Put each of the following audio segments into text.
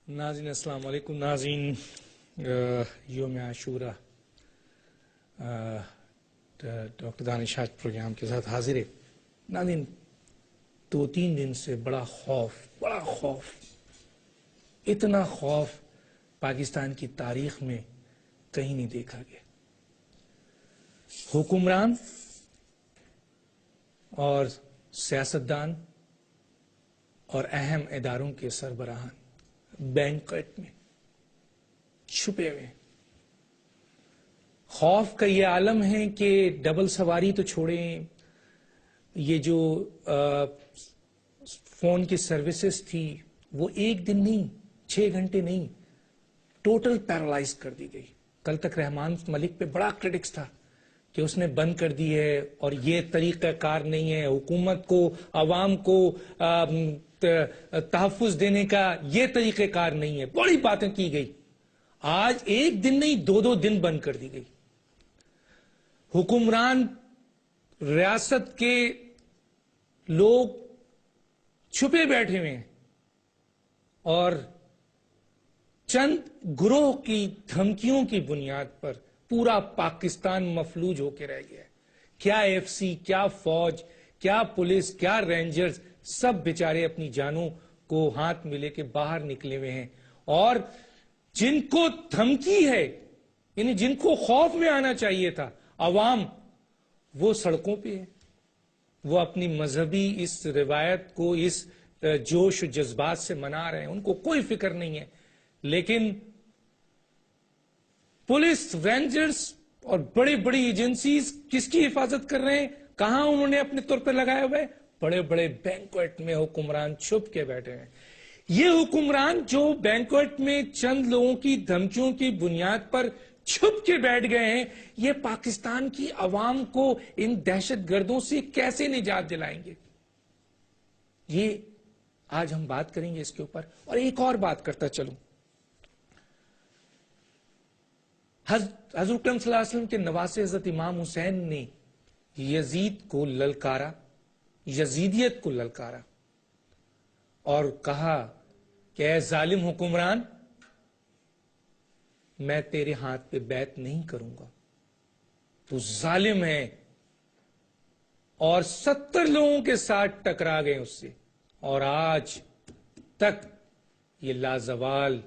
ناظرین السلام علیکم. ناظرین یوم عاشورہ ڈاکٹر دانش حاج پروگرام کے ساتھ حاضر ہے. ناظرین 2-3 دن سے بڑا خوف اتنا خوف پاکستان کی تاریخ میں کہیں نہیں دیکھا گیا. حکمران اور سیاستدان اور اہم اداروں کے سربراہان بینکٹ میں چھپے ہوئے. خوف کا یہ عالم ہے کہ ڈبل سواری تو چھوڑیں، یہ جو فون کی سروسز تھی وہ 1 دن نہیں 6 گھنٹے نہیں ٹوٹل پیرالائز کر دی گئی. کل تک رحمان ملک پہ بڑا کرٹکس تھا کہ اس نے بند کر دی ہے اور یہ طریقہ کار نہیں ہے، حکومت کو عوام کو تحفظ دینے کا یہ طریقہ کار نہیں ہے. بڑی باتیں کی گئی. آج 1 دن نہیں 2 دن بند کر دی گئی. حکمران ریاست کے لوگ چھپے بیٹھے ہوئے ہیں اور چند گروہ کی دھمکیوں کی بنیاد پر پورا پاکستان مفلوج ہو کے رہ گیا ہے. کیا ایف سی، کیا فوج، کیا پولیس، کیا رینجرز، سب بیچارے اپنی جانوں کو ہاتھ میں لے کے باہر نکلے ہوئے ہیں. اور جن کو دھمکی ہے، یعنی جن کو خوف میں آنا چاہیے تھا، عوام، وہ سڑکوں پہ ہے. وہ اپنی مذہبی اس روایت کو اس جوش و جذبات سے منا رہے ہیں، ان کو کوئی فکر نہیں ہے. لیکن پولیس، رینجرز اور بڑی بڑی ایجنسیز کس کی حفاظت کر رہے ہیں؟ کہاں انہوں نے اپنے طور پہ لگائے ہوئے؟ بڑے بڑے بینکویٹ میں حکمران چھپ کے بیٹھے ہیں. یہ حکمران جو بینکویٹ میں چند لوگوں کی دھمکیوں کی بنیاد پر چھپ کے بیٹھ گئے ہیں، یہ پاکستان کی عوام کو ان دہشت گردوں سے کیسے نجات دلائیں گے؟ یہ آج ہم بات کریں گے اس کے اوپر. اور ایک اور بات کرتا چلوں. حضور اکرم صلی اللہ علیہ وسلم کے نواسے حضرت امام حسین نے یزید کو للکارا، یزیدیت کو للکارا اور کہا کہ اے ظالم حکمران، میں تیرے ہاتھ پہ بیعت نہیں کروں گا، تو ظالم ہے. اور 70 لوگوں کے ساتھ ٹکرا گئے اس سے. اور آج تک یہ لازوال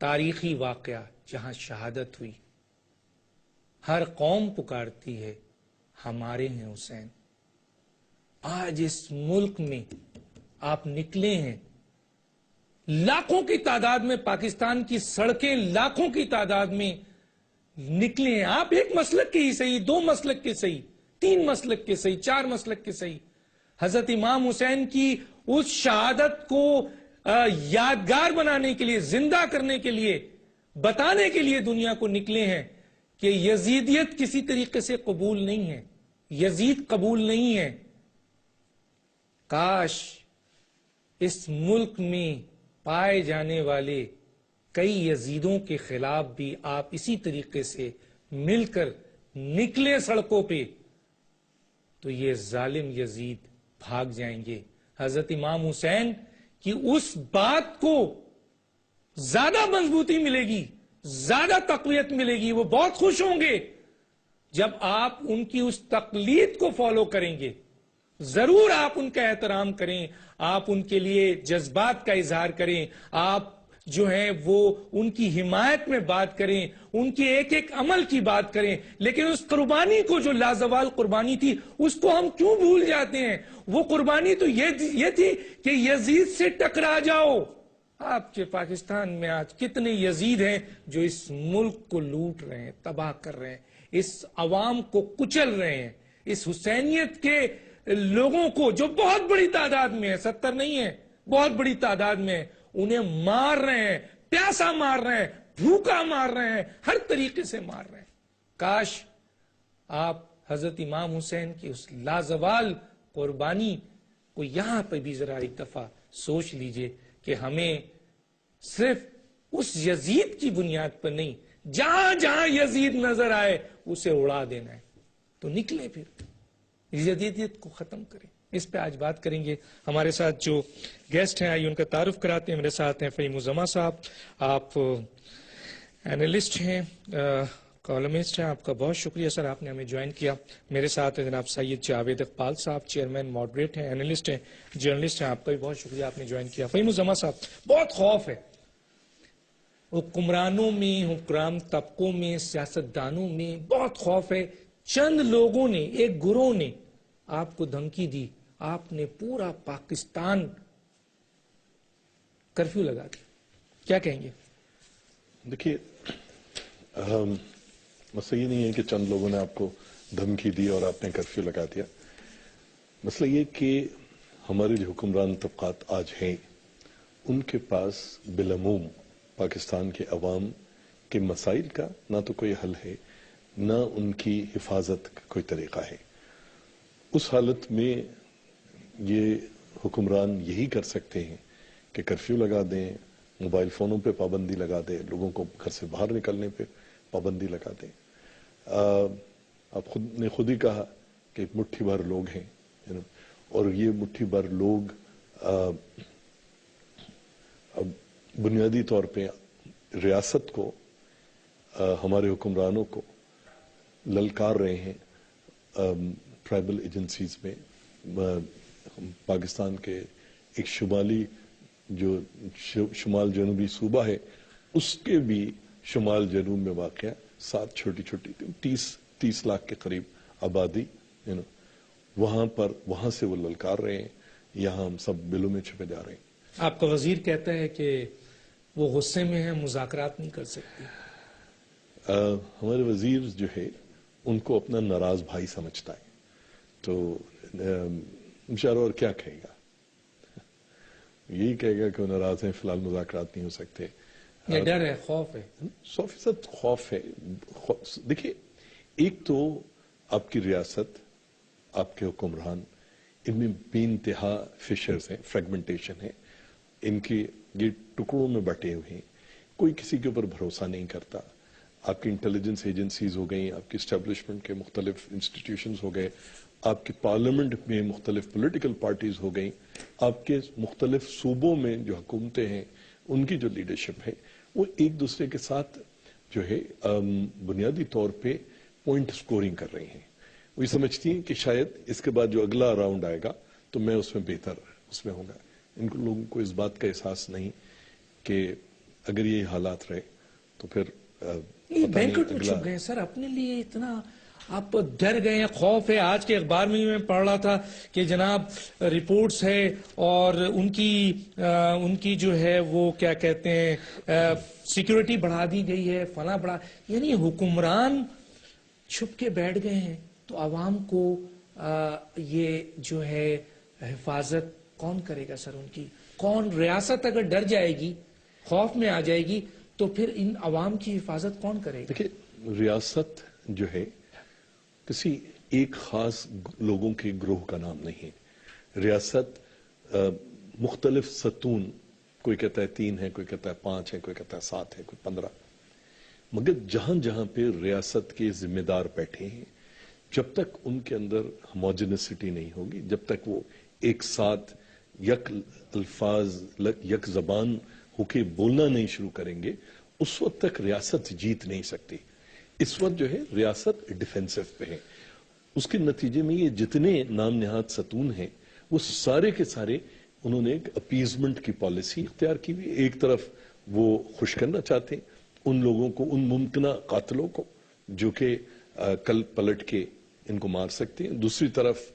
تاریخی واقعہ جہاں شہادت ہوئی، ہر قوم پکارتی ہے ہمارے ہیں حسین. آج اس ملک میں آپ نکلے ہیں، لاکھوں کی تعداد میں پاکستان کی سڑکیں لاکھوں کی تعداد میں نکلے ہیں. آپ ایک مسلک کے ہی صحیح، 2 مسلک کے صحیح، 3 مسلک کے صحیح، 4 مسلک کے صحیح، حضرت امام حسین کی اس شہادت کو یادگار بنانے کے لیے، زندہ کرنے کے لیے، بتانے کے لیے دنیا کو نکلے ہیں کہ یزیدیت کسی طریقے سے قبول نہیں ہے، یزید قبول نہیں ہے. کاش اس ملک میں پائے جانے والے کئی یزیدوں کے خلاف بھی آپ اسی طریقے سے مل کر نکلے سڑکوں پہ، تو یہ ظالم یزید بھاگ جائیں گے. حضرت امام حسین کی اس بات کو زیادہ مضبوطی ملے گی، زیادہ تقویت ملے گی. وہ بہت خوش ہوں گے جب آپ ان کی اس تقلید کو فالو کریں گے. ضرور آپ ان کا احترام کریں، آپ ان کے لیے جذبات کا اظہار کریں، آپ جو ہیں وہ ان کی حمایت میں بات کریں، ان کے ایک ایک عمل کی بات کریں. لیکن اس قربانی کو، جو لازوال قربانی تھی، اس کو ہم کیوں بھول جاتے ہیں؟ وہ قربانی تو یہ تھی کہ یزید سے ٹکرا جاؤ. آپ کے پاکستان میں آج کتنے یزید ہیں جو اس ملک کو لوٹ رہے ہیں، تباہ کر رہے ہیں، اس عوام کو کچل رہے ہیں، اس حسینیت کے لوگوں کو جو بہت بڑی تعداد میں ہے، 70 نہیں ہے، بہت بڑی تعداد میں ہے، انہیں مار رہے ہیں، پیاسا مار رہے ہیں، بھوکا مار رہے ہیں، ہر طریقے سے مار رہے ہیں. کاش آپ حضرت امام حسین کی اس لازوال قربانی کو یہاں پہ بھی ذرا ایک دفعہ سوچ لیجئے کہ ہمیں صرف اس یزید کی بنیاد پر نہیں، جہاں جہاں یزید نظر آئے اسے اڑا دینا ہے. تو نکلے پھر یزیدیت کو ختم کریں. اس پہ آج بات کریں گے. ہمارے ساتھ جو گیسٹ ہیں آئیے ان کا تعارف کراتے ہیں. میرے ساتھ ہیں فہیم الزما صاحب, آپ اینالسٹ ہیں, کالمسٹ ہیں. آپ کا بہت شکریہ سر, آپ نے ہمیں جوائن کیا. میرے ساتھ ہیں جناب سید جاوید اقبال صاحب, چیئرمین ماڈریٹ ہیں, اینالسٹ ہیں, جرنلسٹ ہیں. آپ کا بھی بہت شکریہ, آپ نے جوائن کیا. فہیم الزما صاحب, بہت خوف ہے حکمرانوں میں, حکام طبقوں میں, سیاستدانوں میں بہت خوف ہے. چند لوگوں نے, ایک گروہ نے آپ کو دھمکی دی, آپ نے پورا پاکستان کرفیو لگا دیا. کیا کہیں گے؟ دیکھیے, مسئلہ یہ نہیں ہے کہ چند لوگوں نے آپ کو دھمکی دی اور آپ نے کرفیو لگا دیا. مسئلہ یہ کہ ہمارے جو حکمران طبقات آج ہیں ان کے پاس بالعموم پاکستان کے عوام کے مسائل کا نہ تو کوئی حل ہے, نہ ان کی حفاظت کا کوئی طریقہ ہے. اس حالت میں یہ حکمران یہی کر سکتے ہیں کہ کرفیو لگا دیں, موبائل فونوں پہ پابندی لگا دیں, لوگوں کو گھر سے باہر نکلنے پہ پابندی لگا دیں. آپ نے خود ہی کہا کہ ایک مٹھی بھر لوگ ہیں, اور یہ مٹھی بھر لوگ بنیادی طور پہ ریاست کو, ہمارے حکمرانوں کو للکار رہے ہیں. ٹرائبل ایجنسیز میں پاکستان کے ایک شمالی جو شمال جنوبی صوبہ ہے اس کے بھی شمال جنوب میں واقع 7 چھوٹی چھوٹی 30 لاکھ کے قریب آبادی, وہاں سے وہ للکار رہے ہیں. یہاں ہم سب بلوں میں چھپے جا رہے ہیں. آپ کا وزیر کہتا ہے کہ وہ غصے میں ہیں, مذاکرات نہیں کر سکتے. ہمارے وزیر جو ہے ان کو اپنا ناراض بھائی سمجھتا ہے, تو بیچارہ اور کیا کہے گا, یہی کہے گا کہ وہ ناراض ہیں, فی الحال مذاکرات نہیں ہو سکتے. یہ ڈر ہے, خوف ہے, 100% خوف ہے. دیکھیے, ایک تو آپ کی ریاست, آپ کے حکمران, ان میں بے انتہا فشرز ہیں, فریگمنٹیشن ہے, ان کی یہ ٹکڑوں میں بٹے ہوئے ہیں. کوئی کسی کے اوپر بھروسہ نہیں کرتا. آپ کی انٹیلیجنس ایجنسیز ہو گئیں, آپ کی اسٹیبلشمنٹ کے مختلف انسٹیٹیوشنز ہو گئے, آپ کی پارلیمنٹ میں مختلف پولیٹیکل پارٹیز ہو گئیں, آپ کے مختلف صوبوں میں جو حکومتیں ہیں ان کی جو لیڈرشپ ہے وہ ایک دوسرے کے ساتھ جو ہے بنیادی طور پہ پوائنٹ سکورنگ کر رہی ہیں. وہ یہ سمجھتی ہیں کہ شاید اس کے بعد جو اگلا راؤنڈ آئے گا تو میں اس میں بہتر اس میں ہوں گا. ان لوگوں کو اس بات کا احساس نہیں کہ اگر یہ حالات رہے تو پھر بینکٹ میں چھپ گئے سر, اپنے لیے اتنا آپ ڈر گئے ہیں, خوف ہے. آج کے اخبار میں میں پڑھ رہا تھا کہ جناب رپورٹس ہے اور ان کی جو ہے وہ کیا کہتے ہیں سیکیورٹی بڑھا دی گئی ہے, فلاں بڑھا, یعنی حکمران چھپ کے بیٹھ گئے ہیں. تو عوام کو یہ جو ہے حفاظت کون کرے گا سر ان کی؟ کون؟ ریاست اگر ڈر جائے گی, خوف میں آ جائے گی, تو پھر ان عوام کی حفاظت کون کرے گا؟ دیکھیں, ریاست جو ہے کسی ایک خاص لوگوں کے گروہ کا نام نہیں ہے. ریاست مختلف ستون, کوئی کہتا ہے 3 ہے, کوئی کہتا ہے 5 ہے, کوئی کہتا ہے 7 ہے, کوئی 15. مگر جہاں جہاں پہ ریاست کے ذمہ دار بیٹھے ہیں, جب تک ان کے اندر ہوموجینسٹی نہیں ہوگی, جب تک وہ ایک ساتھ یک الفاظ یک زبان ہو کے بولنا نہیں شروع کریں گے, اس وقت تک ریاست جیت نہیں سکتی. اس وقت جو ہے ریاست ڈیفینسو پہ ہے. اس کے نتیجے میں یہ جتنے نام نہاد ستون ہیں وہ سارے کے سارے انہوں نے ایک اپیزمنٹ کی پالیسی اختیار کی ہوئی. ایک طرف وہ خوش کرنا چاہتے ہیں ان لوگوں کو, ان ممکنہ قاتلوں کو جو کہ کل پلٹ کے ان کو مار سکتے ہیں. دوسری طرف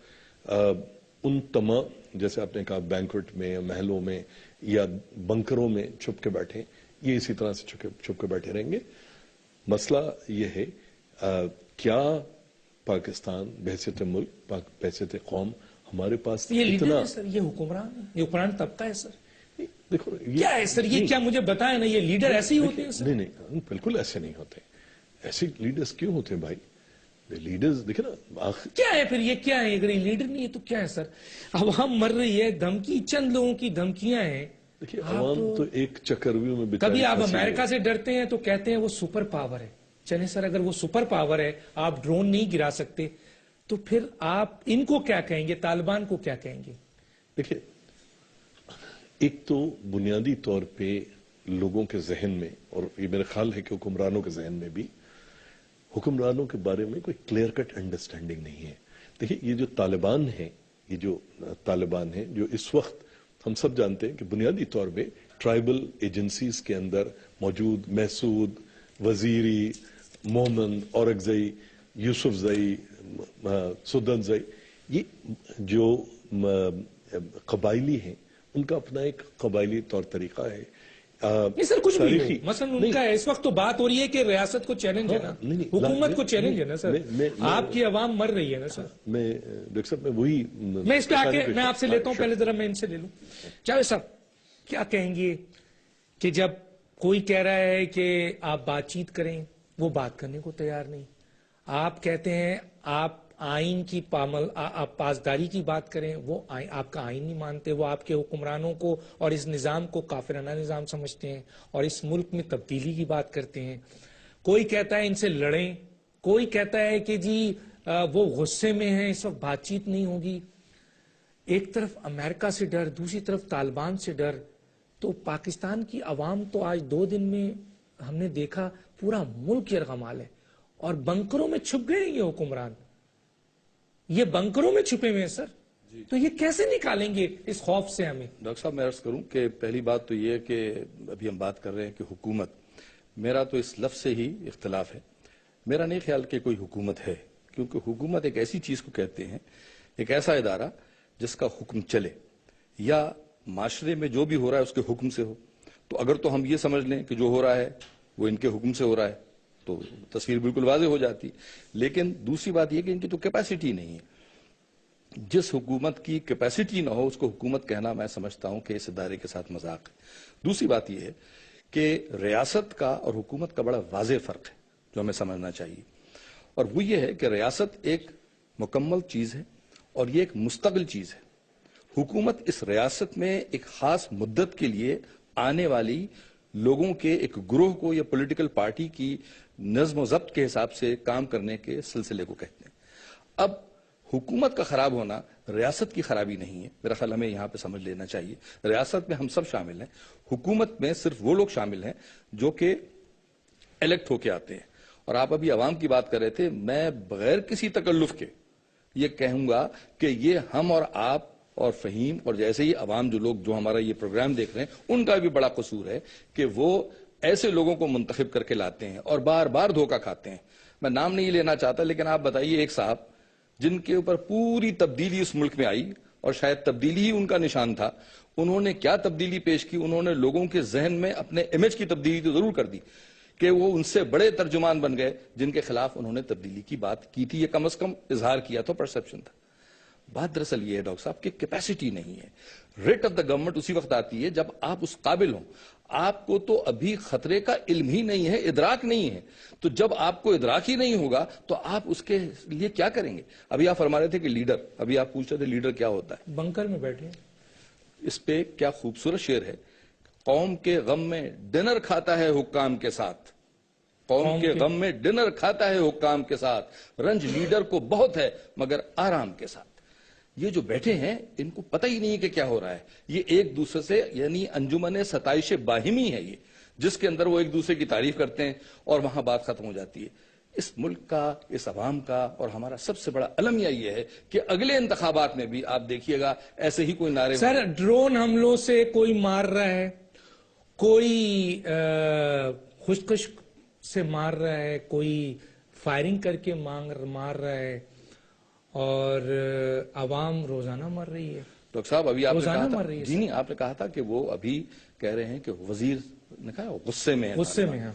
ان تمام, جیسے آپ نے کہا بینکوٹ میں, محلوں میں یا بنکروں میں چھپ کے بیٹھے, یہ اسی طرح سے چھپ کے بیٹھے رہیں گے. مسئلہ یہ ہے کیا پاکستان بحیثیت ملک, بحیثیت قوم, ہمارے پاس یہ لیڈر اتنا, ہے سر, یہ حکمران ہے, یہ حکمران طبقہ ہے سر. دیکھو کیا ہے سر, یہ کیا مجھے بتائیں نا, یہ لیڈر ایسے ہی ہوتے ہیں سر؟ نہیں, بالکل ایسے نہیں ہوتے. ایسے لیڈرز کیوں ہوتے ہیں بھائی؟ لیڈرز دیکھیں نا, کیا ہے پھر, یہ کیا ہے؟ اگر یہ لیڈر نہیں ہے تو کیا ہے سر؟ عوام مر رہی ہے, دھمکی, چند لوگوں کی دھمکیاں ہیں. دیکھیے, عوام تو ایک چکرویوں میں بیچاری کبھی آپ پھنسی امریکہ ہے. سے ڈرتے ہیں تو کہتے ہیں وہ سپر پاور ہے. چلیں سر, اگر وہ سپر پاور ہے, آپ ڈرون نہیں گرا سکتے, تو پھر آپ ان کو کیا کہیں گے, طالبان کو کیا کہیں گے؟ دیکھیں, ایک تو بنیادی طور پہ لوگوں کے ذہن میں, اور یہ میرا خیال ہے کہ حکمرانوں کے ذہن میں بھی, حکمرانوں کے بارے میں کوئی کلیئر کٹ انڈرسٹینڈنگ نہیں ہے. دیکھیں, یہ جو طالبان ہیں, جو اس وقت ہم سب جانتے ہیں کہ بنیادی طور پہ ٹرائبل ایجنسیز کے اندر موجود محسود, وزیری, مومن, اورگزئی, یوسف زئی, سدن زئی, یہ جو قبائلی ہیں ان کا اپنا ایک قبائلی طور طریقہ ہے. نہیں سر, کچھ بھی ہو, مثلا ان کا اس وقت تو بات ہو رہی ہے کہ ریاست کو چیلنج ہے نا, حکومت کو چیلنج ہے نا سر, آپ کی عوام مر رہی ہے نا سر. میں ڈاکٹر صاحب میں وہی میں اس پہ آ کے میں آپ سے لیتا ہوں, پہلے ذرا میں ان سے لے لوں. جاوید صاحب کیا کہیں گے کہ جب کوئی کہہ رہا ہے کہ آپ بات چیت کریں, وہ بات کرنے کو تیار نہیں, آپ کہتے ہیں آپ آئین کی آپ پاسداری کی بات کریں, وہ آپ کا آئین نہیں مانتے, وہ آپ کے حکمرانوں کو اور اس نظام کو کافرانہ نظام سمجھتے ہیں اور اس ملک میں تبدیلی کی بات کرتے ہیں. کوئی کہتا ہے ان سے لڑیں, کوئی کہتا ہے کہ جی وہ غصے میں ہیں, اس وقت بات چیت نہیں ہوگی. ایک طرف امریکہ سے ڈر, دوسری طرف طالبان سے ڈر. تو پاکستان کی عوام تو آج 2 دن میں ہم نے دیکھا پورا ملک یرغمال ہے, اور بنکروں میں چھپ گئے ہیں یہ حکمران, یہ بنکروں میں چھپے ہوئے ہیں سر. تو یہ کیسے نکالیں گے اس خوف سے ہمیں؟ ڈاکٹر صاحب میں عرض کروں کہ پہلی بات تو یہ ہے کہ ابھی ہم بات کر رہے ہیں کہ حکومت, میرا تو اس لفظ سے ہی اختلاف ہے. میرا نہیں خیال کہ کوئی حکومت ہے, کیونکہ حکومت ایک ایسی چیز کو کہتے ہیں, ایک ایسا ادارہ جس کا حکم چلے, یا معاشرے میں جو بھی ہو رہا ہے اس کے حکم سے ہو. تو اگر تو ہم یہ سمجھ لیں کہ جو ہو رہا ہے وہ ان کے حکم سے ہو رہا ہے تو تصویر بالکل واضح ہو جاتی. لیکن دوسری بات یہ کہ ان کی تو کیپیسٹی نہیں ہے. جس حکومت کی کیپیسٹی نہ ہو اس کو حکومت کہنا میں سمجھتا ہوں کہ اس ادارے کے ساتھ مذاق ہے. دوسری بات یہ ہے کہ ریاست کا اور حکومت کا بڑا واضح فرق ہے جو ہمیں سمجھنا چاہیے, اور وہ یہ ہے کہ ریاست ایک مکمل چیز ہے اور یہ ایک مستقل چیز ہے. حکومت اس ریاست میں ایک خاص مدت کے لیے آنے والی لوگوں کے ایک گروہ کو یا پولیٹیکل پارٹی کی نظم و ضبط کے حساب سے کام کرنے کے سلسلے کو کہتے ہیں. اب حکومت کا خراب ہونا ریاست کی خرابی نہیں ہے, میرا خیال ہمیں یہاں پہ سمجھ لینا چاہیے. ریاست میں ہم سب شامل ہیں, حکومت میں صرف وہ لوگ شامل ہیں جو کہ الیکٹ ہو کے آتے ہیں. اور آپ ابھی عوام کی بات کر رہے تھے, میں بغیر کسی تکلف کے یہ کہوں گا کہ یہ ہم اور آپ اور فہیم اور جیسے ہی عوام جو لوگ جو ہمارا یہ پروگرام دیکھ رہے ہیں ان کا بھی بڑا قصور ہے کہ وہ ایسے لوگوں کو منتخب کر کے لاتے ہیں اور بار بار دھوکہ کھاتے ہیں. میں نام نہیں لینا چاہتا, لیکن آپ بتائیے ایک صاحب جن کے اوپر پوری تبدیلی اس ملک میں آئی اور شاید تبدیلی ہی ان کا نشان تھا, انہوں نے کیا تبدیلی پیش کی؟ انہوں نے لوگوں کے ذہن میں اپنے امیج کی تبدیلی تو ضرور کر دی کہ وہ ان سے بڑے ترجمان بن گئے جن کے خلاف انہوں نے تبدیلی کی بات کی تھی, یہ کم از کم اظہار کیا تھا, پرسپشن تھا. بات دراصل یہ ہے ڈاکٹر صاحب کہ کیپیسٹی نہیں ہے. ریٹ آف دا گورنمنٹ اسی وقت آتی ہے جب آپ اس قابل ہوں. آپ کو تو ابھی خطرے کا علم ہی نہیں ہے, ادراک نہیں ہے. تو جب آپ کو ادراک ہی نہیں ہوگا تو آپ اس کے لیے کیا کریں گے؟ ابھی آپ فرما رہے تھے کہ لیڈر, ابھی آپ پوچھ رہے تھے لیڈر کیا ہوتا ہے. بنکر میں بیٹھے, اس پہ کیا خوبصورت شعر ہے, قوم کے غم میں ڈنر کھاتا ہے حکام کے ساتھ, قوم کے غم میں ڈنر کھاتا ہے حکام کے ساتھ, رنج لیڈر کو بہت ہے مگر آرام کے ساتھ. یہ جو بیٹھے ہیں ان کو پتہ ہی نہیں کہ کیا ہو رہا ہے. یہ ایک دوسرے سے یعنی انجمن ستائش باہمی ہے یہ, جس کے اندر وہ ایک دوسرے کی تعریف کرتے ہیں اور وہاں بات ختم ہو جاتی ہے. اس ملک کا, اس عوام کا اور ہمارا سب سے بڑا المیہ یہ ہے کہ اگلے انتخابات میں بھی آپ دیکھیے گا ایسے ہی کوئی نعرے. سر ڈرون حملوں سے کوئی مار رہا ہے, کوئی خودکش سے مار رہا ہے, کوئی فائرنگ کر کے مار رہا ہے, اور عوام روزانہ مر رہی ہے. ڈاکٹر صاحب ابھی آپ نے کہا تھا, جی نہیں, آپ نے کہا تھا کہ وہ ابھی کہہ رہے ہیں کہ وزیر نے کہا غصے میں ہیں.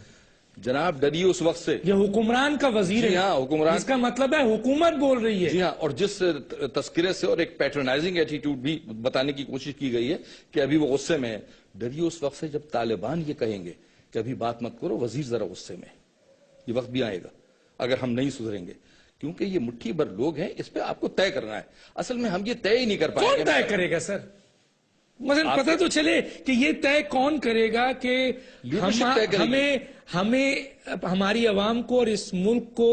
جناب ڈریے اس وقت سے, یہ حکمران کا وزیر ہے. جی ہاں, حکمران, اس کا مطلب ہے حکومت بول رہی ہے. جی ہاں, اور جس تذکرے سے اور ایک پیٹرنائزنگ ایٹیٹیوڈ بھی بتانے کی کوشش کی گئی ہے کہ ابھی وہ غصے میں ہے. ڈریے اس وقت سے جب طالبان یہ کہیں گے کہ ابھی بات مت کرو, وزیر ذرا غصے میں. یہ وقت بھی آئے گا اگر ہم نہیں سدھریں گے, کیونکہ یہ مٹھی بھر لوگ ہیں, اس پہ آپ کو طے کرنا ہے. اصل میں ہم یہ طے ہی نہیں کر پائیں گے. کون طے کرے گا سر؟ مثلا پتہ تو چلے کہ یہ طے کون کرے گا کہ ہمیں ہماری عوام کو اور اس ملک کو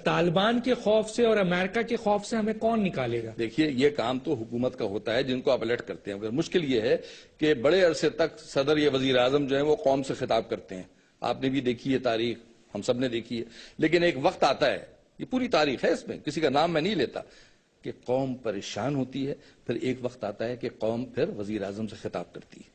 طالبان کے خوف سے اور امریکہ کے خوف سے ہمیں کون نکالے گا؟ دیکھیے یہ کام تو حکومت کا ہوتا ہے جن کو آپ الرٹ کرتے ہیں، مگر مشکل یہ ہے کہ بڑے عرصے تک صدر یا وزیر اعظم جو ہیں وہ قوم سے خطاب کرتے ہیں. آپ نے بھی دیکھی ہے تاریخ، ہم سب نے دیکھی ہے، لیکن ایک وقت آتا ہے، یہ پوری تاریخ ہے، اس میں کسی کا نام میں نہیں لیتا، کہ قوم پریشان ہوتی ہے، پھر ایک وقت آتا ہے کہ قوم پھر وزیر اعظم سے خطاب کرتی ہے.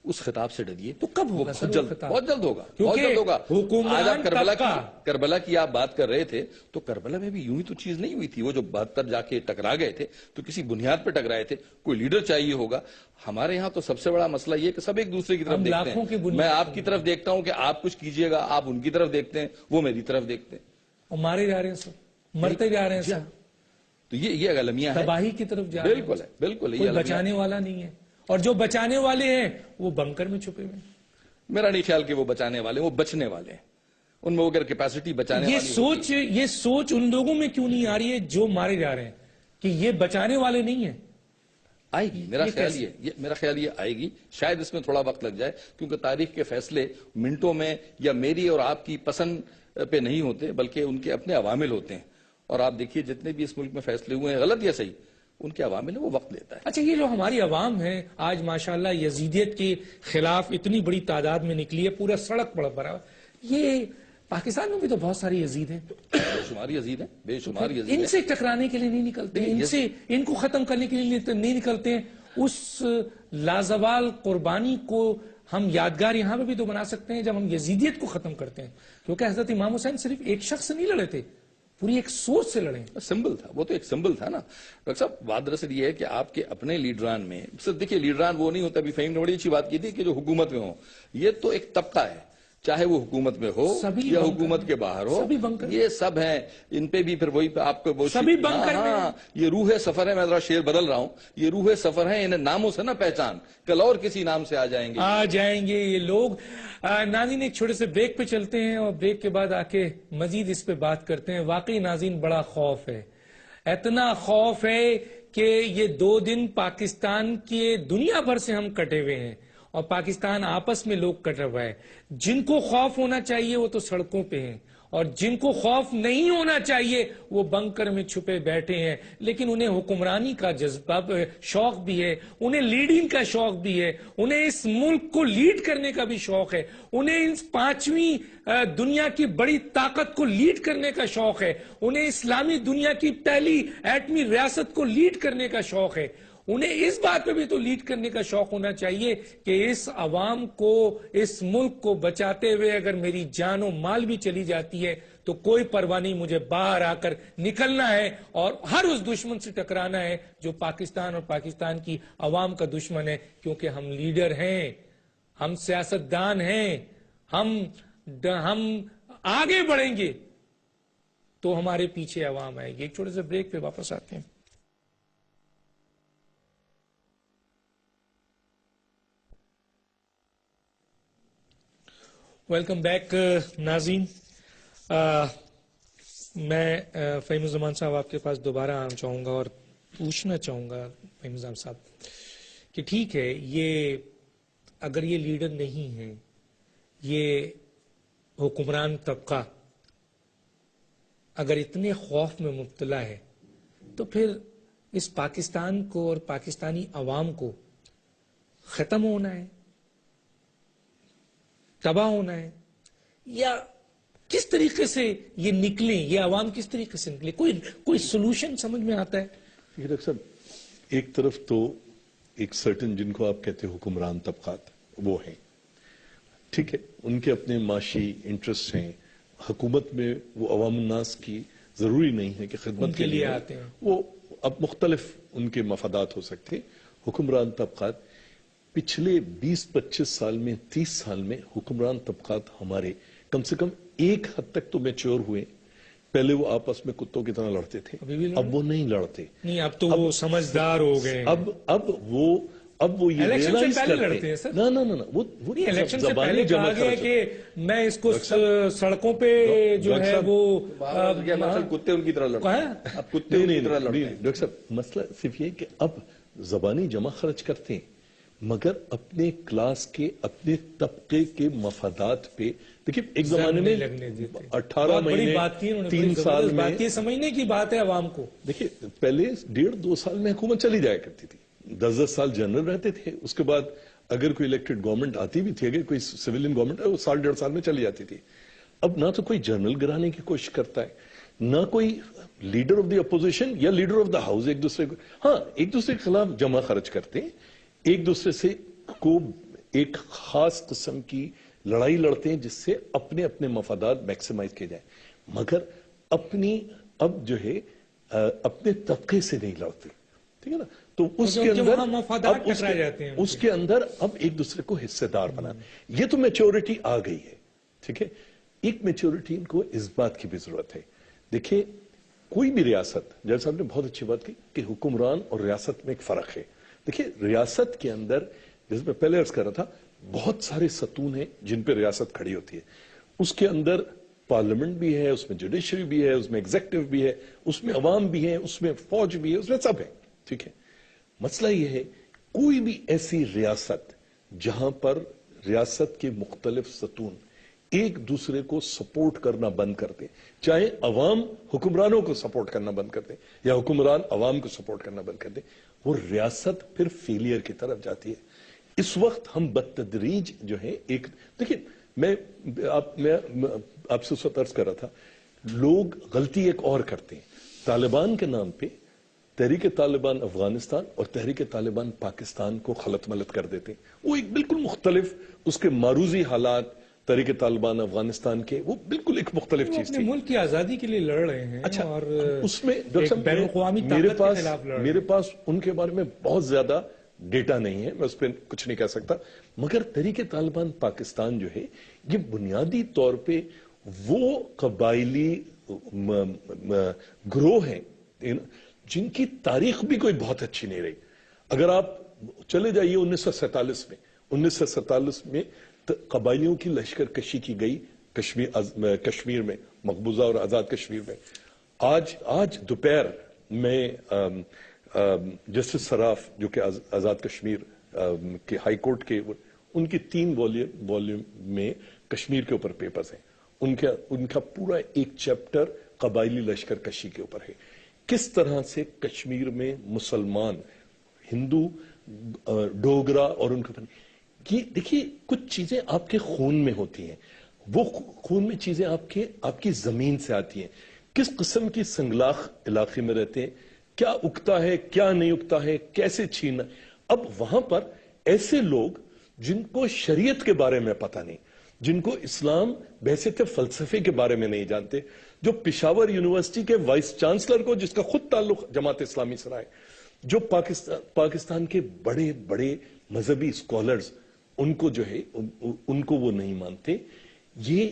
اس خطاب سے ڈریے. تو کب ہوگا سر وہ خطاب؟ بہت جلد ہوگا، بہت کیونکہ جلد ہوگا. حکمران آج آپ طبقہ کربلا کی آپ بات کر رہے تھے، تو کربلا میں بھی یوں ہی تو چیز نہیں ہوئی تھی. وہ جو 72 جا کے ٹکرا گئے تھے تو کسی بنیاد پہ ٹکرائے تھے، کوئی لیڈر چاہیے ہوگا. ہمارے یہاں تو سب سے بڑا مسئلہ یہ کہ سب ایک دوسرے کی طرف دیکھتے ہیں. میں آپ کی طرف دیکھتا ہوں کہ آپ کچھ کیجئے گا، آپ ان کی طرف دیکھتے ہیں، وہ میری طرف دیکھتے ہیں، اور مارے جا رہے ہیں سر، مرتے جا رہے ہیں سر. تو یہ المیہ ہے، تباہی کی طرف جا رہے ہیں. بالکل ہے، بالکل ہے. کوئی بچانے والا نہیں ہے، اور جو بچانے والے ہیں وہ بنکر میں چھپے ہوئے ہیں. میرا نہیں خیال کہ وہ بچانے والے، وہ بچنے والے ہیں. ان میں اگر کیپیسٹی بچانے والی یہ سوچ ان لوگوں میں کیوں نہیں آ رہی ہے جو مارے جا رہے ہیں کہ یہ بچانے والے نہیں ہیں؟ آئے گی. میرا خیال یہ آئے گی. شاید اس میں تھوڑا وقت لگ جائے، کیونکہ تاریخ کے فیصلے منٹوں میں یا میری اور آپ کی پسند پہ نہیں ہوتے، بلکہ ان کے اپنے عوامل ہوتے ہیں. اور آپ دیکھیے جتنے بھی اس ملک میں فیصلے ہوئے ہیں، غلط یا صحیح، ان کے عوامل ہیں، وہ وقت لیتا ہے. اچھا، یہ جو ہماری عوام ہے آج ماشاءاللہ یزیدیت کے خلاف اتنی بڑی تعداد میں نکلی ہے، پورا سڑک پر بھرا، یہ پاکستان میں بھی تو بہت ساری یزید ہیں، بے شمار یزید ہیں، بے شمار یزید ہیں. ان سے ٹکرانے کے لیے نہیں نکلتے، ان کو ختم کرنے کے لیے نہیں نکلتے ہیں. اس لازوال قربانی کو ہم یادگار یہاں پہ بھی تو بنا سکتے ہیں جب ہم یزیدیت کو ختم کرتے ہیں، کیونکہ حضرت امام حسین صرف ایک شخص سے نہیں لڑے تھے، پوری ایک سوچ سے لڑے. سمبل تھا، وہ تو ایک سمبل تھا نا. ڈاکٹر صاحب بات دراصل یہ ہے کہ آپ کے اپنے لیڈران میں صرف دیکھیے، لیڈران وہ نہیں ہوتا، ابھی فہیم نے بڑی اچھی بات کی تھی کہ جو حکومت میں ہو، یہ تو ایک طبقہ ہے، چاہے وہ حکومت میں ہو یا حکومت کے باہر ہو، یہ سب ہیں. ان پہ بھی پھر وہی آپ کو سبھی بنکر میں. یہ روح سفر ہے. میں ذرا شعر بدل رہا ہوں، یہ روح سفر ہے، انہیں ناموں سے نہ پہچان، کل اور کسی نام سے آ جائیں گے یہ لوگ. ناظرین ایک چھوٹے سے بریک پہ چلتے ہیں اور بریک کے بعد آ کے مزید اس پہ بات کرتے ہیں. واقعی ناظرین بڑا خوف ہے، اتنا خوف ہے کہ یہ 2 دن پاکستان کے دنیا بھر سے ہم کٹے ہوئے ہیں، اور پاکستان آپس میں لوگ کٹ رہا ہے. جن کو خوف ہونا چاہیے وہ تو سڑکوں پہ ہیں، اور جن کو خوف نہیں ہونا چاہیے وہ بنکر میں چھپے بیٹھے ہیں. لیکن انہیں حکمرانی کا جذبہ شوق بھی ہے، انہیں لیڈنگ کا شوق بھی ہے، انہیں اس ملک کو لیڈ کرنے کا بھی شوق ہے، انہیں ان 5ویں دنیا کی بڑی طاقت کو لیڈ کرنے کا شوق ہے، انہیں اسلامی دنیا کی پہلی ایٹمی ریاست کو لیڈ کرنے کا شوق ہے. انہیں اس بات پہ بھی تو لیڈ کرنے کا شوق ہونا چاہیے کہ اس عوام کو، اس ملک کو بچاتے ہوئے اگر میری جان و مال بھی چلی جاتی ہے تو کوئی پرواہ نہیں، مجھے باہر آ کر نکلنا ہے اور ہر اس دشمن سے ٹکرانا ہے جو پاکستان اور پاکستان کی عوام کا دشمن ہے. کیونکہ ہم لیڈر ہیں، ہم سیاستدان ہیں، ہم آگے بڑھیں گے تو ہمارے پیچھے عوام آئے گی. ایک چھوٹے سے بریک پہ واپس آتے ہیں. ویلکم بیک ناظرین. میں فہیم الزمان صاحب آپ کے پاس دوبارہ آنا چاہوں گا اور پوچھنا چاہوں گا فہیم الزمان صاحب کہ ٹھیک ہے، یہ اگر یہ لیڈر نہیں ہے، یہ حکمران طبقہ اگر اتنے خوف میں مبتلا ہے تو پھر اس پاکستان کو اور پاکستانی عوام کو ختم ہونا ہے، تباہ ہونا ہے، یا کس طریقے سے یہ نکلیں، یہ عوام کس طریقے سے نکلے؟ کوئی سولوشن سمجھ میں آتا ہے؟ ڈاکٹر صاحب، ایک طرف تو ایک سرٹن جن کو آپ کہتے ہیں حکمران طبقات، وہ ہیں، ٹھیک ہے، ان کے اپنے معاشی انٹرسٹ ہیں. حکومت میں وہ عوام الناس کی ضروری نہیں ہے کہ خدمت کے لیے آتے ہیں، وہ اب مختلف ان کے مفادات ہو سکتے ہیں. حکمران طبقات پچھلے 20-25 سال میں 30 سال میں حکمران طبقات ہمارے کم سے کم ایک حد تک تو میچور ہوئے. پہلے وہ آپس میں کتوں کی طرح لڑتے تھے، اب وہ نہیں لڑتے. نہیں، اب تو وہ سمجھدار ہو گئے. اب وہ یہ الیکشن سے پہلے لڑتے ہیں سر. نہ وہ الیکشن سے پہلے کہا گیا کہ میں اس کو سڑکوں پہ جو ہے وہ کتے ان کی طرح لڑتے ہیں. اب کتے ان کی طرح لڑتے ہیں. ڈاکٹر صاحب مسئلہ صرف یہ کہ اب زبانی جمع خرچ کرتے ہیں، مگر اپنے کلاس کے اپنے طبقے کے مفادات پہ دیکھیے ایک زمانے میں 18 مہینے 3 سال میں یہ سمجھنے کی بات ہے عوام کو. دیکھیے پہلے 1.5-2 سال میں حکومت چلی جایا کرتی تھی, 10 سال جنرل رہتے تھے, اس کے بعد اگر کوئی الیکٹڈ گورنمنٹ آتی بھی تھی, اگر کوئی سویلین گورنمنٹ ہے وہ 1.5 سال میں چلی جاتی تھی. اب نہ تو کوئی جنرل گرانے کی کوشش کرتا ہے, نہ کوئی لیڈر آف دی اپوزیشن یا لیڈر آف دا ہاؤس ایک دوسرے کو, ہاں ایک دوسرے کے خلاف جمع خرچ کرتے ہیں, ایک دوسرے سے کو ایک خاص قسم کی لڑائی لڑتے ہیں جس سے اپنے اپنے مفادات میکسیمائز کیے جائیں, مگر اپنی اب جو ہے اپنے طبقے سے نہیں لڑتے. ٹھیک ہے نا, تو اس کے اندر اس کے اندر اب ایک دوسرے کو حصے دار بنا, یہ تو میچورٹی آ گئی ہے. ٹھیک ہے, ایک میچورٹی ان کو اس بات کی بھی ضرورت ہے. دیکھیں کوئی بھی ریاست, جیسے آپ نے بہت اچھی بات کی کہ حکمران اور ریاست میں ایک فرق ہے. دیکھیں ریاست کے اندر جیسے میں پہلے عرض کر رہا تھا بہت سارے ستون ہیں جن پہ ریاست کھڑی ہوتی ہے. اس کے اندر پارلیمنٹ بھی ہے, اس میں جوڈیشری بھی ہے, اس میں ایگزیکٹو بھی ہے, اس میں عوام بھی ہے, اس میں فوج بھی ہے, اس میں سب ہے. ٹھیک ہے, مسئلہ یہ ہے کوئی بھی ایسی ریاست جہاں پر ریاست کے مختلف ستون ایک دوسرے کو سپورٹ کرنا بند کرتے, چاہے عوام حکمرانوں کو سپورٹ کرنا بند کرتے یا حکمران عوام کو سپورٹ کرنا بند کرتے, وہ ریاست پھر فیلئر کی طرف جاتی ہے. اس وقت ہم بتدریج جو ہے ایک دیکھیں میں آپ سے اس وقت عرض کر رہا تھا, لوگ غلطی ایک اور کرتے ہیں, طالبان کے نام پہ تحریک طالبان افغانستان اور تحریک طالبان پاکستان کو خلط ملط کر دیتے ہیں. وہ ایک بالکل مختلف, اس کے معروضی حالات تحریک طالبان افغانستان کے وہ بالکل ایک مختلف چیز تھی. ملک کی آزادی کے لیے لڑ رہے ہیں. اچھا, اور اس میں بین الاقوامی میرے پاس ان کے بارے میں بہت زیادہ ڈیٹا نہیں ہے, میں اس پہ کچھ نہیں کہہ سکتا, مگر تحریک طالبان پاکستان جو ہے یہ بنیادی طور پہ وہ قبائلی گروہ ہیں جن کی تاریخ بھی کوئی بہت اچھی نہیں رہی. اگر آپ چلے جائیے 1947 میں قبائلیوں کی لشکر کشی کی گئی کشمیر میں, مقبوضہ اور آزاد کشمیر میں. آج دوپہر میں جسٹس سراف جو کہ آزاد کشمیر کے ہائی کورٹ کے, ان کی 3 والیوم میں کشمیر کے اوپر پیپرز ہیں. ان کا پورا ایک چیپٹر قبائلی لشکر کشی کے اوپر ہے, کس طرح سے کشمیر میں مسلمان, ہندو, ڈوگرا اور ان کے یہ دیکھیے کچھ چیزیں آپ کے خون میں ہوتی ہیں, وہ خون میں چیزیں آپ کی زمین سے آتی ہیں, کس قسم کی سنگلاخ علاقے میں رہتے ہیں, کیا اگتا ہے کیا نہیں اگتا ہے, کیسے چھیننا. اب وہاں پر ایسے لوگ جن کو شریعت کے بارے میں پتہ نہیں, جن کو اسلام بحیثیت فلسفے کے بارے میں نہیں جانتے, جو پشاور یونیورسٹی کے وائس چانسلر کو جس کا خود تعلق جماعت اسلامی سے رہا ہے, جو پاکستان کے بڑے بڑے مذہبی اسکالرز ان کو جو ہے ان کو وہ نہیں مانتے. یہ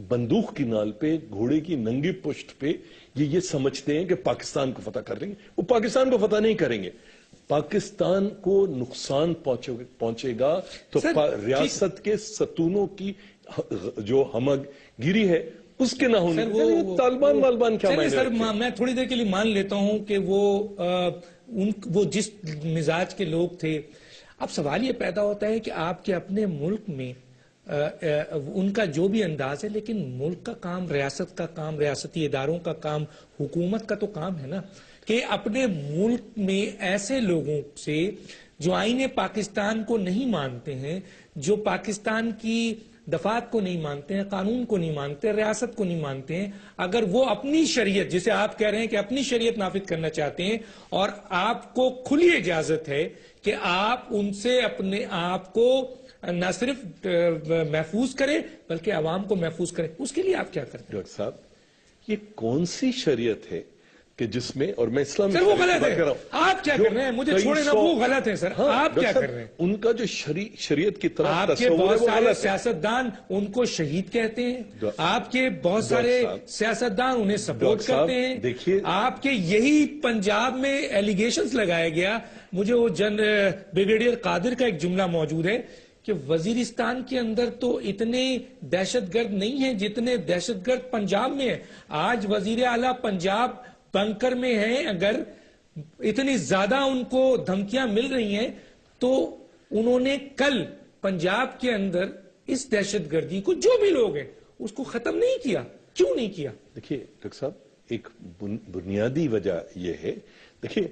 بندوق کی نال پہ گھوڑے کی ننگی پشت پہ یہ سمجھتے ہیں کہ پاکستان کو فتح کر لیں گے. وہ پاکستان کو فتح نہیں کریں گے, پاکستان کو نقصان پہنچے گا تو ریاست کے ستونوں کی جو ہمہ گیری ہے اس کے نہ ہونے. طالبان کیا معنی سر, میں تھوڑی دیر کے لیے مان لیتا ہوں کہ وہ جس مزاج کے لوگ تھے. اب سوال یہ پیدا ہوتا ہے کہ آپ کے اپنے ملک میں ان کا جو بھی انداز ہے, لیکن ملک کا کام, ریاست کا کام, ریاستی اداروں کا کام, حکومت کا تو کام ہے نا کہ اپنے ملک میں ایسے لوگوں سے جو آئین پاکستان کو نہیں مانتے ہیں, جو پاکستان کی دفعات کو نہیں مانتے ہیں, قانون کو نہیں مانتے, ریاست کو نہیں مانتے ہیں, اگر وہ اپنی شریعت, جسے آپ کہہ رہے ہیں کہ اپنی شریعت نافذ کرنا چاہتے ہیں اور آپ کو کھلی اجازت ہے کہ آپ ان سے اپنے آپ کو نہ صرف محفوظ کریں بلکہ عوام کو محفوظ کریں, اس کے لیے آپ کیا کرتے ہیں؟ ڈاکٹر صاحب, یہ کون سی شریعت ہے کہ جس میں, اور میں اسلام سر وہ غلط ہے, آپ کیا کر رہے ہیں, مجھے چھوڑے نا, وہ غلط ہے سر. آپ کیا کر رہے ہیں؟ ان کا جو شریعت کی طرف آپ کے بہت سارے سیاستدان ان کو شہید کہتے ہیں, آپ کے بہت سارے سیاستدان انہیں سپورٹ کرتے ہیں. دیکھیے آپ کے یہی پنجاب میں ایلیگیشنز لگایا گیا. مجھے وہ بریگیڈیئر قادر کا ایک جملہ موجود ہے کہ وزیرستان کے اندر تو اتنے دہشت گرد نہیں ہیں جتنے دہشت گرد پنجاب میں ہیں. آج وزیر اعلیٰ پنجاب بنکر میں ہیں, اگر اتنی زیادہ ان کو دھمکیاں مل رہی ہیں تو انہوں نے کل پنجاب کے اندر اس دہشت گردی کو جو بھی لوگ ہیں اس کو ختم نہیں کیا. کیوں نہیں کیا؟ دیکھیے ڈاکٹر صاحب، ایک بنیادی وجہ یہ ہے، دیکھیے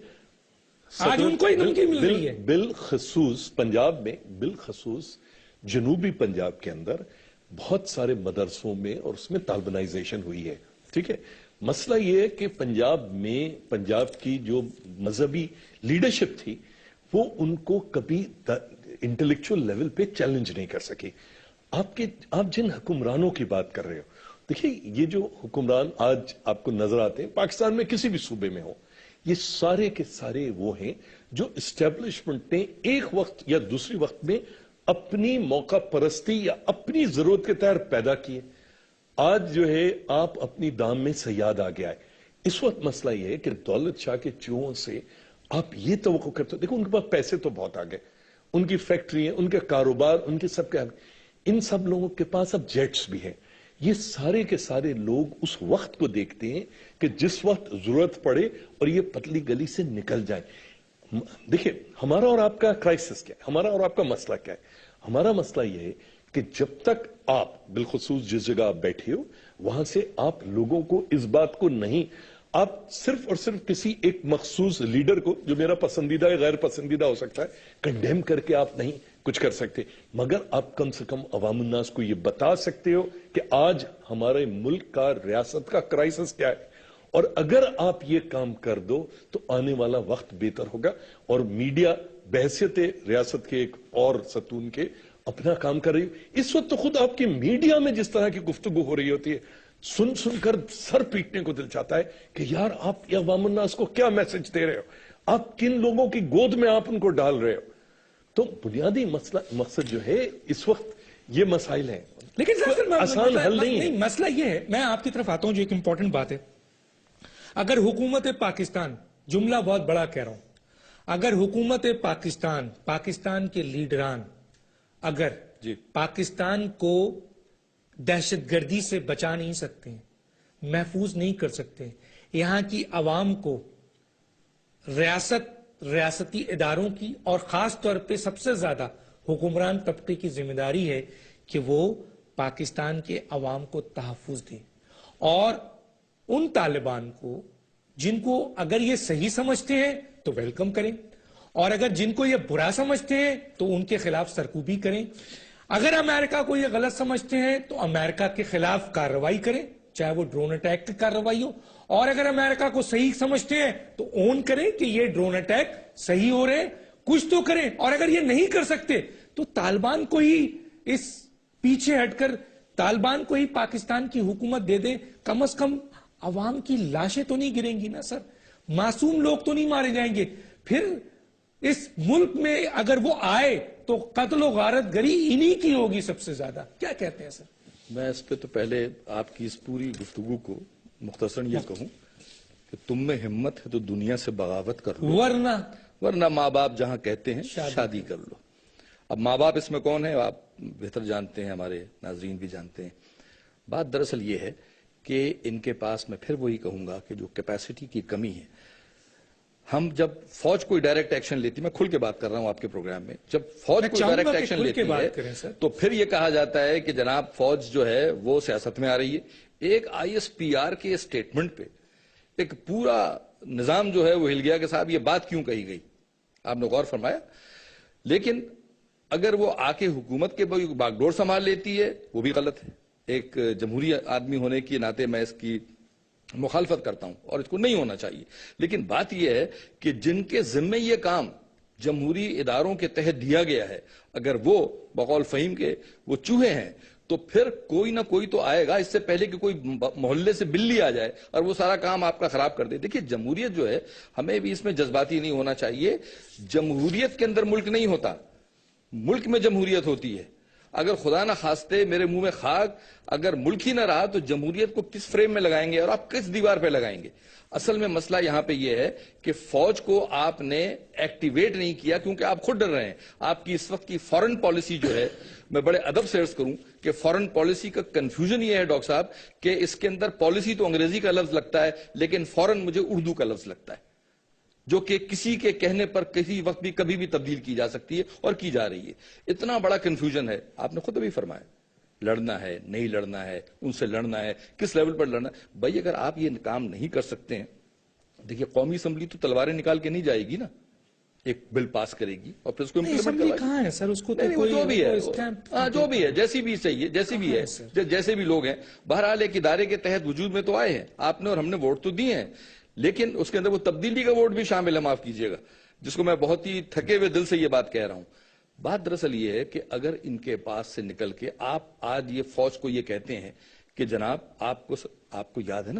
آج ان کو ہی دھمکی مل رہی ہے. بالخصوص پنجاب میں، بالخصوص جنوبی پنجاب کے اندر بہت سارے مدرسوں میں اور اس میں طالبانائزیشن ہوئی ہے. ٹھیک ہے، مسئلہ یہ ہے کہ پنجاب میں پنجاب کی جو مذہبی لیڈرشپ تھی وہ ان کو کبھی انٹلیکچوئل لیول پہ چیلنج نہیں کر سکی. آپ جن حکمرانوں کی بات کر رہے ہو، دیکھیے یہ جو حکمران آج آپ کو نظر آتے ہیں پاکستان میں کسی بھی صوبے میں ہو، یہ سارے کے سارے وہ ہیں جو اسٹیبلشمنٹ نے ایک وقت یا دوسری وقت میں اپنی موقع پرستی یا اپنی ضرورت کے تحت پیدا کیے. آج جو ہے آپ اپنی دام میں صیاد آ گیا ہے. اس وقت مسئلہ یہ ہے کہ دولت شاہ کے چوہوں سے آپ یہ توقع کرتے ہو، دیکھو ان کے پاس پیسے تو بہت آ گئے، ان کی فیکٹری ہیں، ان کے کاروبار، ان کے سب کے، ان سب لوگوں کے پاس اب جیٹس بھی ہیں. یہ سارے کے سارے لوگ اس وقت کو دیکھتے ہیں کہ جس وقت ضرورت پڑے اور یہ پتلی گلی سے نکل جائیں. دیکھیں ہمارا اور آپ کا کرائسس کیا ہے، ہمارا اور آپ کا مسئلہ کیا ہے. ہمارا مسئلہ یہ ہے کہ جب تک آپ بالخصوص جس جگہ آپ بیٹھے ہو وہاں سے آپ لوگوں کو اس بات کو نہیں، آپ صرف اور صرف کسی ایک مخصوص لیڈر کو جو میرا پسندیدہ یا غیر پسندیدہ ہو سکتا ہے کنڈیم کر کے آپ نہیں کچھ کر سکتے، مگر آپ کم سے کم عوام الناس کو یہ بتا سکتے ہو کہ آج ہمارے ملک کا، ریاست کا کرائسس کیا ہے. اور اگر آپ یہ کام کر دو تو آنے والا وقت بہتر ہوگا. اور میڈیا بحیثیت ریاست کے ایک اور ستون کے اپنا کام کر رہی ہو. اس وقت تو خود آپ کی میڈیا میں جس طرح کی گفتگو ہو رہی ہوتی ہے سن سن کر سر پیٹنے کو دل چاہتا ہے کہ یار آپ یہ عوام الناس کو کیا میسج دے رہے ہو، آپ کن لوگوں کی گود میں آپ ان کو ڈال رہے ہو. تو بنیادی مقصد جو ہے اس وقت یہ مسائل ہیں، لیکن آسان حل نہیں ہے. مسئلہ یہ ہے، میں آپ کی طرف آتا ہوں جو ایک امپورٹنٹ بات ہے. اگر حکومت پاکستان، جملہ بہت بڑا کہہ رہا ہوں، اگر حکومت پاکستان، پاکستان کے لیڈران اگر پاکستان کو دہشت گردی سے بچا نہیں سکتے، محفوظ نہیں کر سکتے، یہاں کی عوام کو ریاستی اداروں کی اور خاص طور پہ سب سے زیادہ حکمران طبقے کی ذمہ داری ہے کہ وہ پاکستان کے عوام کو تحفظ دیں. اور ان طالبان کو جن کو اگر یہ صحیح سمجھتے ہیں تو ویلکم کریں، اور اگر جن کو یہ برا سمجھتے ہیں تو ان کے خلاف سرکوبی کریں. اگر امریکہ کو یہ غلط سمجھتے ہیں تو امریکہ کے خلاف کارروائی کریں، چاہے وہ ڈرون اٹیک کی کارروائی ہو. اور اگر امریکہ کو صحیح سمجھتے ہیں تو اون کریں کہ یہ ڈرون اٹیک صحیح ہو رہے ہیں، کچھ تو کریں. اور اگر یہ نہیں کر سکتے تو طالبان کو ہی اس پیچھے ہٹ کر طالبان کو ہی پاکستان کی حکومت دے دیں. کم از کم عوام کی لاشیں تو نہیں گریں گی نا سر، معصوم لوگ تو نہیں مارے جائیں گے. پھر اس ملک میں اگر وہ آئے تو قتل و غارت گری انہی کی ہوگی سب سے زیادہ. کیا کہتے ہیں سر؟ میں اس پہ تو پہلے آپ کی اس پوری گفتگو کو مختصراً یہ کہوں کہ تم میں ہمت ہے تو دنیا سے بغاوت کر لو، ورنہ ماں باپ جہاں کہتے ہیں شادی کر لو. اب ماں باپ اس میں کون ہے آپ بہتر جانتے ہیں، ہمارے ناظرین بھی جانتے ہیں. بات دراصل یہ ہے کہ ان کے پاس میں پھر وہی کہوں گا کہ جو کیپیسٹی کی کمی ہے. ہم جب فوج کوئی ڈائریکٹ ایکشن لیتی، میں کھل کے بات کر رہا ہوں آپ کے پروگرام میں، جب فوج کوئی ڈائریکٹ ایکشن لیتی ہے تو پھر یہ کہا جاتا ہے کہ جناب فوج جو ہے وہ سیاست میں آ رہی ہے. ایک ISPR کے اسٹیٹمنٹ پہ ایک پورا نظام جو ہے وہ ہل گیا کہ صاحب یہ بات کیوں کہی گئی. آپ نے غور فرمایا؟ لیکن اگر وہ آ کے حکومت کے باغ ڈور سنبھال لیتی ہے وہ بھی غلط ہے. ایک جمہوری آدمی ہونے کے ناطے میں اس کی مخالفت کرتا ہوں اور اس کو نہیں ہونا چاہیے. لیکن بات یہ ہے کہ جن کے ذمے یہ کام جمہوری اداروں کے تحت دیا گیا ہے، اگر وہ بقول فہیم کے وہ چوہے ہیں تو پھر کوئی نہ کوئی تو آئے گا اس سے پہلے کہ کوئی محلے سے بلی آ جائے اور وہ سارا کام آپ کا خراب کر دے. دیکھیے جمہوریت جو ہے ہمیں بھی اس میں جذباتی نہیں ہونا چاہیے. جمہوریت کے اندر ملک نہیں ہوتا، ملک میں جمہوریت ہوتی ہے. اگر خدا نہ خواستہ میرے منہ میں خاک اگر ملک ہی نہ رہا تو جمہوریت کو کس فریم میں لگائیں گے اور آپ کس دیوار پہ لگائیں گے؟ اصل میں مسئلہ یہاں پہ یہ ہے کہ فوج کو آپ نے ایکٹیویٹ نہیں کیا کیونکہ آپ خود ڈر رہے ہیں. آپ کی اس وقت کی فورن پالیسی جو ہے، میں بڑے ادب سے عرض کروں کہ فورن پالیسی کا کنفیوژن یہ ہے ڈاکٹر صاحب کہ اس کے اندر پالیسی تو انگریزی کا لفظ لگتا ہے لیکن فورن مجھے اردو کا لفظ لگتا ہے. جو کہ کسی کے کہنے پر کسی وقت بھی کبھی بھی تبدیل کی جا سکتی ہے اور کی جا رہی ہے. اتنا بڑا کنفیوژن ہے. آپ نے خود ابھی فرمایا لڑنا ہے نہیں لڑنا ہے, ان سے لڑنا ہے, کس لیول پر لڑنا ہے. بھائی اگر آپ یہ کام نہیں کر سکتے ہیں, دیکھیے قومی اسمبلی تو تلواریں نکال کے نہیں جائے گی نا, ایک بل پاس کرے گی اور پھر اس کو امپلیمنٹ کرے گی. کہاں ہے سر, اس کو نہیں, وہ جو بھی ہے, جو بھی ہے, جیسی بھی چاہیے, جیسی بھی ہے, جیسے بھی لوگ ہیں, بہرحال ایک ادارے کے تحت وجود میں تو آئے ہیں آپ نے اور ہم نے ووٹ تو دیے ہیں, لیکن اس کے اندر وہ تبدیلی کا ووٹ بھی شامل ہے, معاف کیجئے گا, جس کو میں بہت ہی تھکے ہوئے دل سے یہ بات کہہ رہا ہوں. بات دراصل یہ ہے کہ اگر ان کے پاس سے نکل کے آپ آج یہ فوج کو یہ کہتے ہیں کہ جناب آپ کو یاد ہے نا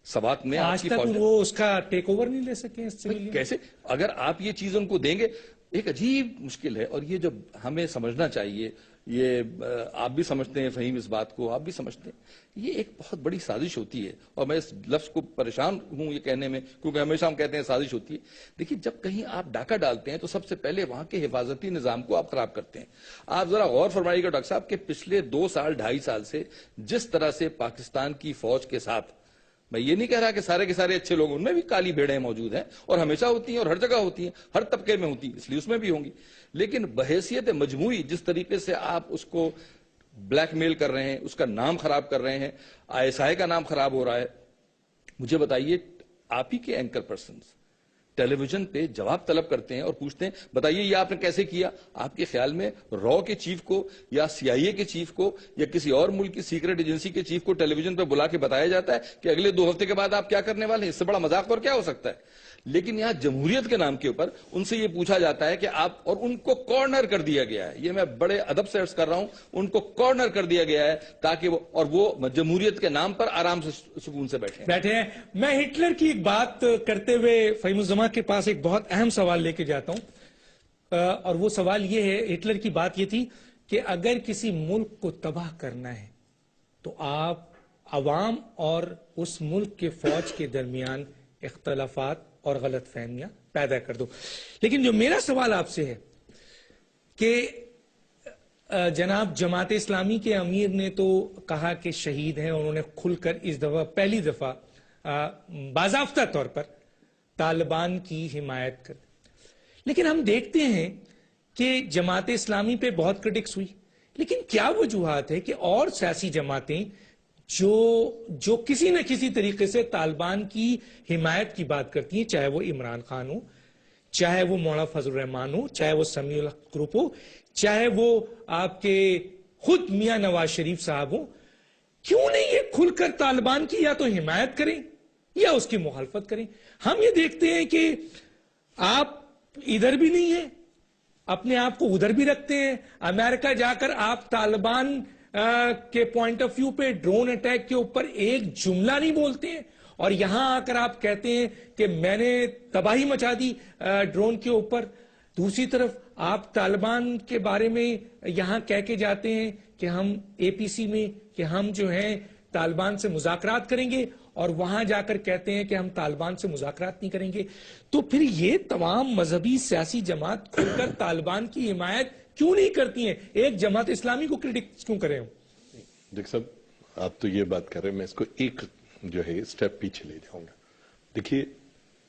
سوات میں آج تک وہ اس کا ٹیک اوور نہیں لے سکے اس سے کیسے, اگر آپ یہ چیز ان کو دیں گے, ایک عجیب مشکل ہے. اور یہ جو ہمیں سمجھنا چاہیے, یہ آپ بھی سمجھتے ہیں فہیم, اس بات کو آپ بھی سمجھتے ہیں, یہ ایک بہت بڑی سازش ہوتی ہے. اور میں اس لفظ کو پریشان ہوں یہ کہنے میں, کیونکہ ہمیشہ ہم کہتے ہیں سازش ہوتی ہے. دیکھیے جب کہیں آپ ڈاکہ ڈالتے ہیں تو سب سے پہلے وہاں کے حفاظتی نظام کو آپ خراب کرتے ہیں. آپ ذرا غور فرمائیے گا ڈاکٹر صاحب کہ پچھلے 2 سال 2.5 سال سے جس طرح سے پاکستان کی فوج کے ساتھ, میں یہ نہیں کہہ رہا کہ سارے کے سارے اچھے لوگ, ان میں بھی کالی بھیڑیں موجود ہیں اور ہمیشہ ہوتی ہیں اور ہر جگہ ہوتی ہیں, ہر طبقے میں ہوتی ہیں, اس لیے اس میں بھی ہوں گی, لیکن بحیثیت مجموعی جس طریقے سے آپ اس کو بلیک میل کر رہے ہیں, اس کا نام خراب کر رہے ہیں, ISI کا نام خراب ہو رہا ہے. مجھے بتائیے, آپ ہی کے اینکر پرسنز ٹیلی ویژن پہ جواب طلب کرتے ہیں اور پوچھتے ہیں بتائیے یہ آپ نے کیسے کیا. آپ کے خیال میں رو کے چیف کو یا CIA کے چیف کو یا کسی اور ملک کی سیکرٹ ایجنسی کے چیف کو ٹیلی ویژن پہ بلا کے بتایا جاتا ہے کہ اگلے 2 ہفتے کے بعد آپ کیا کرنے والے ہیں؟ اس سے بڑا مذاق اور کیا ہو سکتا ہے. لیکن یہاں جمہوریت کے نام کے اوپر ان سے یہ پوچھا جاتا ہے کہ آپ, اور ان کو کارنر کر دیا گیا ہے, یہ میں بڑے ادب سے عرض کر رہا ہوں, ان کو کارنر کر دیا گیا ہے تاکہ وہ جمہوریت کے نام پر آرام سے سکون سے بیٹھے ہیں. میں ہٹلر کی ایک بات کرتے ہوئے فہیم الزمان کے پاس ایک بہت اہم سوال لے کے جاتا ہوں, اور وہ سوال یہ ہے, ہٹلر کی بات یہ تھی کہ اگر کسی ملک کو تباہ کرنا ہے تو آپ عوام اور اس ملک کے فوج کے درمیان اختلافات اور غلط فہمیاں پیدا کر دو. لیکن جو میرا سوال آپ سے ہے کہ جناب جماعت اسلامی کے امیر نے تو کہا کہ شہید ہیں, انہوں نے کھل کر اس دفعہ پہلی دفعہ باضابطہ طور پر طالبان کی حمایت کر, لیکن ہم دیکھتے ہیں کہ جماعت اسلامی پہ بہت کرٹکس ہوئی, لیکن کیا وجوہات ہے کہ اور سیاسی جماعتیں جو کسی نہ کسی طریقے سے طالبان کی حمایت کی بات کرتی ہیں, چاہے وہ عمران خان ہو, چاہے وہ مولانا فضل الرحمان ہو, چاہے وہ سمیع الحق گروپ ہو, چاہے وہ آپ کے خود میاں نواز شریف صاحب ہوں, کیوں نہیں یہ کھل کر طالبان کی یا تو حمایت کریں یا اس کی مخالفت کریں؟ ہم یہ دیکھتے ہیں کہ آپ ادھر بھی نہیں ہیں, اپنے آپ کو ادھر بھی رکھتے ہیں. امریکہ جا کر آپ طالبان کے پوائنٹ آف ویو پہ ڈرون اٹیک کے اوپر ایک جملہ نہیں بولتے ہیں, اور یہاں آ کر آپ کہتے ہیں کہ میں نے تباہی مچا دی ڈرون کے اوپر. دوسری طرف آپ طالبان کے بارے میں یہاں کہہ کے جاتے ہیں کہ ہم APC میں کہ ہم جو ہیں طالبان سے مذاکرات کریں گے, اور وہاں جا کر کہتے ہیں کہ ہم طالبان سے مذاکرات نہیں کریں گے. تو پھر یہ تمام مذہبی سیاسی جماعت کھل کر طالبان کی حمایت کیوں نہیں کرتی ہیں؟ ایک جماعت اسلامی کو کرٹکس کیوں کریں؟ دیکھ صاحب, آپ تو یہ بات کر رہے ہیں, میں اس کو ایک جو ہے سٹیپ پیچھے لے جاؤں گا. دیکھیے,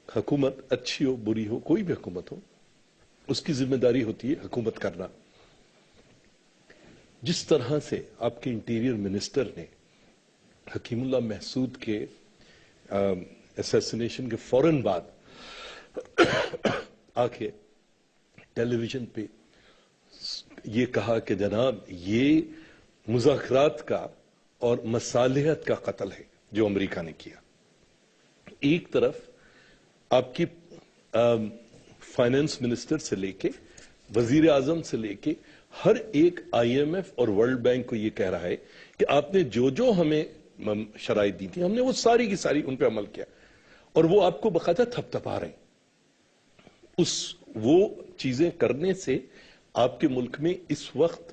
حکومت اچھی ہو بری ہو, کوئی بھی حکومت ہو, اس کی ذمہ داری ہوتی ہے حکومت کرنا. جس طرح سے آپ کے انٹیریئر منسٹر نے حکیم اللہ محسود کے اسیسینیشن کے فوراً بعد آ کے ٹیلی ویژن پہ یہ کہا کہ جناب یہ مذاکرات کا اور مصالحت کا قتل ہے جو امریکہ نے کیا. ایک طرف آپ کی فائنانس منسٹر سے لے کے وزیر اعظم سے لے کے ہر ایک IMF اور ورلڈ بینک کو یہ کہہ رہا ہے کہ آپ نے جو ہمیں شرائط دی تھی ہم نے وہ ساری کی ساری ان پہ عمل کیا, اور وہ آپ کو باقاعدہ تھپتھپا رہے ہیں. وہ چیزیں کرنے سے آپ کے ملک میں اس وقت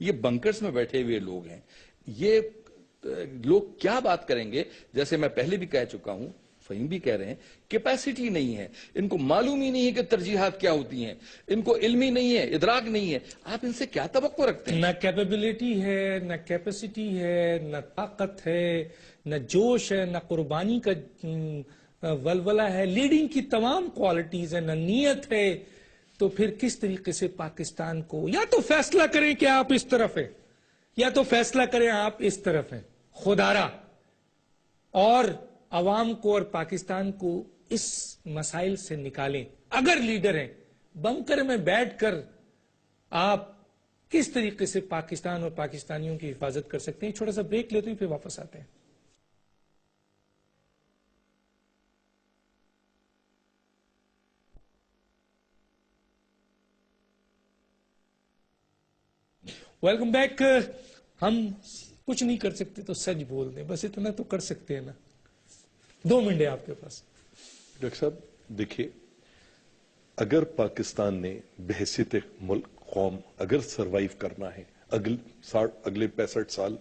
یہ بنکرز میں بیٹھے ہوئے لوگ ہیں، یہ لوگ کیا بات کریں گے؟ جیسے میں پہلے بھی کہہ چکا ہوں، فہیم بھی کہہ رہے ہیں، کیپیسٹی نہیں ہے، ان کو معلوم ہی نہیں ہے کہ ترجیحات کیا ہوتی ہیں، ان کو علم ہی نہیں ہے، ادراک نہیں ہے، آپ ان سے کیا توقع رکھتے ہیں؟ نہ کیپیبلٹی ہے، نہ کیپیسٹی ہے، نہ طاقت ہے، نہ جوش ہے، نہ قربانی کا ولولہ ہے، لیڈنگ کی تمام کوالٹیز ہیں، نہ نیت ہے، تو پھر کس طریقے سے پاکستان کو یا تو فیصلہ کریں کہ آپ اس طرف ہیں یا تو فیصلہ کریں آپ اس طرف ہیں، خدارا، اور عوام کو اور پاکستان کو اس مسائل سے نکالیں۔ اگر لیڈر ہیں، بنکر میں بیٹھ کر آپ کس طریقے سے پاکستان اور پاکستانیوں کی حفاظت کر سکتے ہیں؟ چھوٹا سا بریک لیتے ہیں، پھر واپس آتے ہیں۔ Welcome back. ہم کچھ نہیں کر سکتے تو سچ بول دیں، بس اتنا تو کر سکتے ہیں نا۔ 2 منٹ ہے آپ کے پاس۔ ڈاکٹر صاحب دیکھیے، اگر پاکستان نے بحیثیت ملک قوم اگر سروائیو کرنا ہے، اگلے 65 سال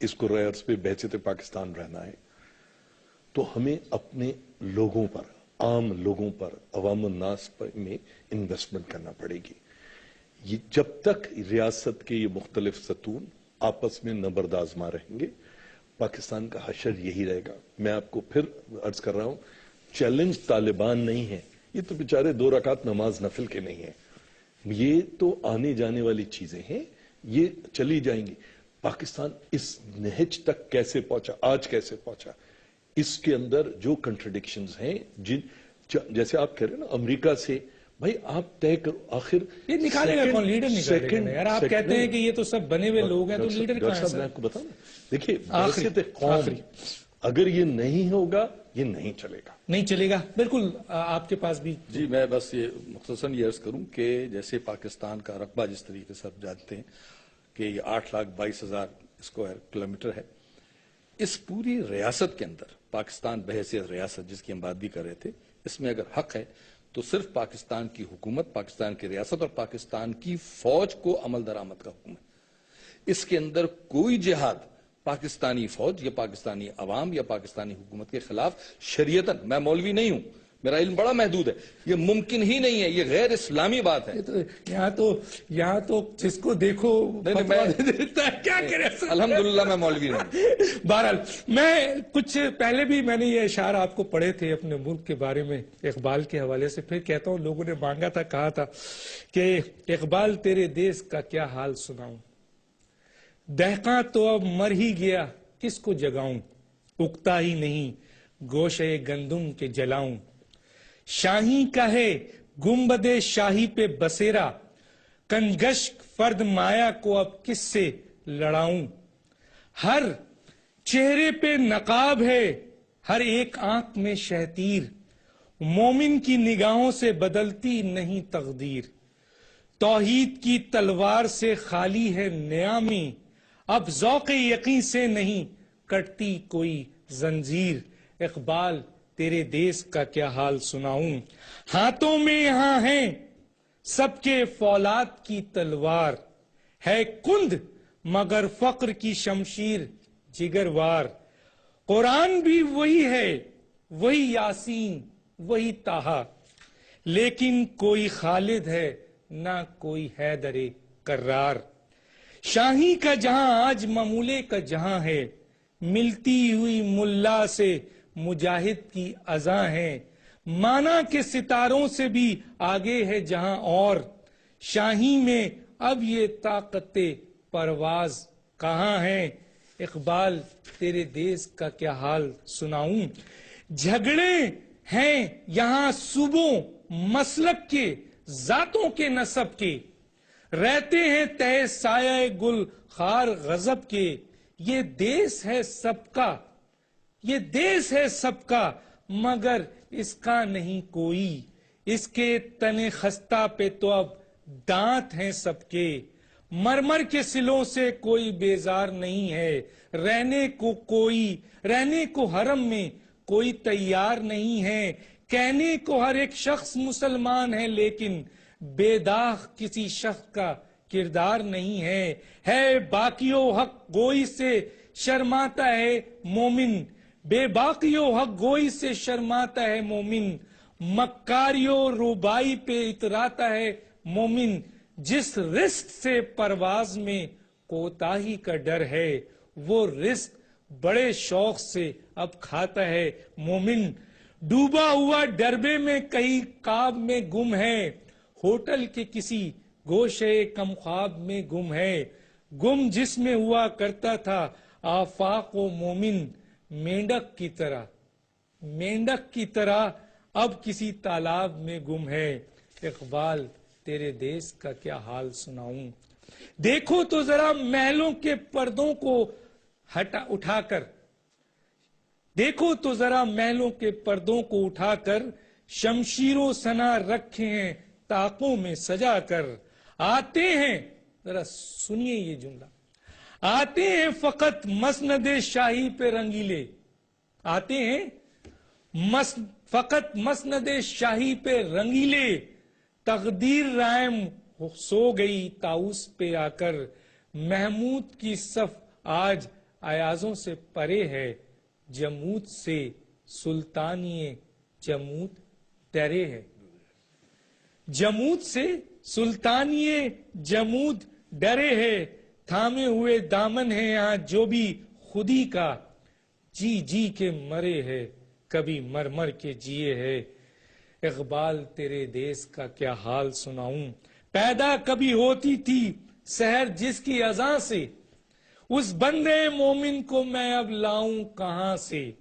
اس کو رائرز پہ بحیثیت پاکستان رہنا ہے، تو ہمیں اپنے لوگوں پر، عام لوگوں پر، عوام الناس میں انویسٹمنٹ کرنا پڑے گی۔ یہ جب تک ریاست کے یہ مختلف ستون آپس میں نبرد آزما رہیں گے، پاکستان کا حشر یہی رہے گا۔ میں آپ کو پھر عرض کر رہا ہوں، چیلنج طالبان نہیں ہے، یہ تو بیچارے 2 رکعت نماز نفل کے نہیں ہیں، یہ تو آنے جانے والی چیزیں ہیں، یہ چلی جائیں گی۔ پاکستان اس نہج تک کیسے پہنچا، آج کیسے پہنچا، اس کے اندر جو کنٹرڈکشنز ہیں، جیسے آپ کہہ رہے ہیں نا امریکہ سے، بھائی آپ طے کرو، آخر یہ نکالے گا کون؟ لیڈر نکالے گا یار۔ آپ کہتے ہیں کہ یہ تو سب بنے ہوئے لوگ ہیں، تو لیڈر کہاں ہے؟ میں آپ کو بتاؤں، دیکھیے بحیثیت قوم اگر یہ نہیں ہوگا، یہ نہیں چلے گا، نہیں چلے گا۔ بالکل آپ کے پاس بھی جی میں بس یہ مختصراً یہ عرض کروں کہ جیسے پاکستان کا رقبہ جس طریقے سے آپ جانتے ہیں کہ یہ 8,22,000 اسکوائر کلومیٹر ہے، اس پوری ریاست کے اندر پاکستان بحیثیت ریاست جس کی ہم بات بھی کر رہے تھے، اس میں اگر حق ہے تو صرف پاکستان کی حکومت، پاکستان کی ریاست اور پاکستان کی فوج کو عمل درآمد کا حکم ہے۔ اس کے اندر کوئی جہاد پاکستانی فوج یا پاکستانی عوام یا پاکستانی حکومت کے خلاف شریعتاً، میں مولوی نہیں ہوں، میرا علم بڑا محدود ہے، یہ ممکن ہی نہیں ہے، یہ غیر اسلامی بات ہے۔ یہاں تو جس کو دیکھو فتویٰ دے دیتا ہے، کیا کرے؟ الحمدللہ میں مولوی نہیں۔ بہرحال میں کچھ پہلے بھی میں نے یہ اشعار آپ کو پڑھے تھے اپنے ملک کے بارے میں اقبال کے حوالے سے، پھر کہتا ہوں لوگوں نے مانگا تھا، کہا تھا کہ اقبال تیرے دیس کا کیا حال سناؤں، دہقاں تو اب مر ہی گیا کس کو جگاؤں، اگتا ہی نہیں گوشے گندم کے جلاؤں، شاہی کا ہے گنبد شاہی پہ بسیرا، کنگشک فرد مایا کو اب کس سے لڑاؤں، ہر چہرے پہ نقاب ہے ہر ایک آنکھ میں شہتیر، مومن کی نگاہوں سے بدلتی نہیں تقدیر، توحید کی تلوار سے خالی ہے نیامی، اب ذوق یقین سے نہیں کٹتی کوئی زنجیر، اقبال تیرے دیس کا کیا حال سناؤں، ہاتھوں میں یہاں ہیں سب کے فولاد کی تلوار، ہے کند مگر فقر کی شمشیر جگروار، قرآن بھی وہی ہے وہی یاسین وہی طٰہٰ، لیکن کوئی خالد ہے نہ کوئی حیدر کرار، شاہی کا جہاں آج ممولے کا جہاں ہے، ملتی ہوئی ملا سے مجاہد کی اذاں ہے، مانا کے ستاروں سے بھی آگے ہے جہاں اور، شاہی میں اب یہ طاقت پرواز کہاں ہے، اقبال تیرے دیس کا کیا حال سناؤں، جھگڑے ہیں یہاں صوبوں مسلک کے ذاتوں کے نسب کے، رہتے ہیں تہ سایہ گل خار غضب کے، یہ دیس ہے سب کا یہ دیس ہے سب کا مگر اس کا نہیں کوئی، اس کے تن خستہ پہ تو اب دانت ہیں سب کے، مرمر کے سلوں سے کوئی بیزار نہیں ہے، رہنے کو حرم میں کوئی تیار نہیں ہے، کہنے کو ہر ایک شخص مسلمان ہے لیکن بے داغ کسی شخص کا کردار نہیں ہے باقیو حق گوئی سے شرماتا ہے مومن، بے باقیو حق گوئی سے شرماتا ہے مومن، مکاریو روبائی پہ اتراتا ہے مومن، جس رزق سے پرواز میں کوتاہی کا ڈر ہے وہ رزق بڑے شوق سے اب کھاتا ہے مومن، ڈوبا ہوا ڈربے میں کئی کعب میں گم ہے، ہوٹل کے کسی گوشے کم خواب میں گم ہے، گم جس میں ہوا کرتا تھا آفاق و مومن، مینڈک کی طرح اب کسی تالاب میں گم ہے، اقبال تیرے دیس کا کیا حال سناؤں، دیکھو تو ذرا محلوں کے پردوں کو اٹھا کر، دیکھو تو ذرا محلوں کے پردوں کو اٹھا کر، شمشیر و سنا رکھے ہیں طاقوں میں سجا کر، آتے ہیں، ذرا سنیے یہ جملہ، آتے ہیں فقط مسند شاہی پہ رنگیلے، آتے ہیں فقط مسند شاہی پہ رنگیلے، تقدیر رائم سو گئی طاؤس پہ آ کر، محمود کی صف آج ایازوں سے پرے ہے، جمود سے سلطانی جمود ڈرے ہے، جمود سے سلطانی جمود ڈرے ہے، تھامے ہوئے دامن ہے یہاں جو بھی خودی کا، جی جی کے مرے ہے کبھی مر مر کے جیے ہے، اقبال تیرے دیس کا کیا حال سناؤں، پیدا کبھی ہوتی تھی سحر جس کی اذان سے، اس بندے مومن کو میں اب لاؤں کہاں سے،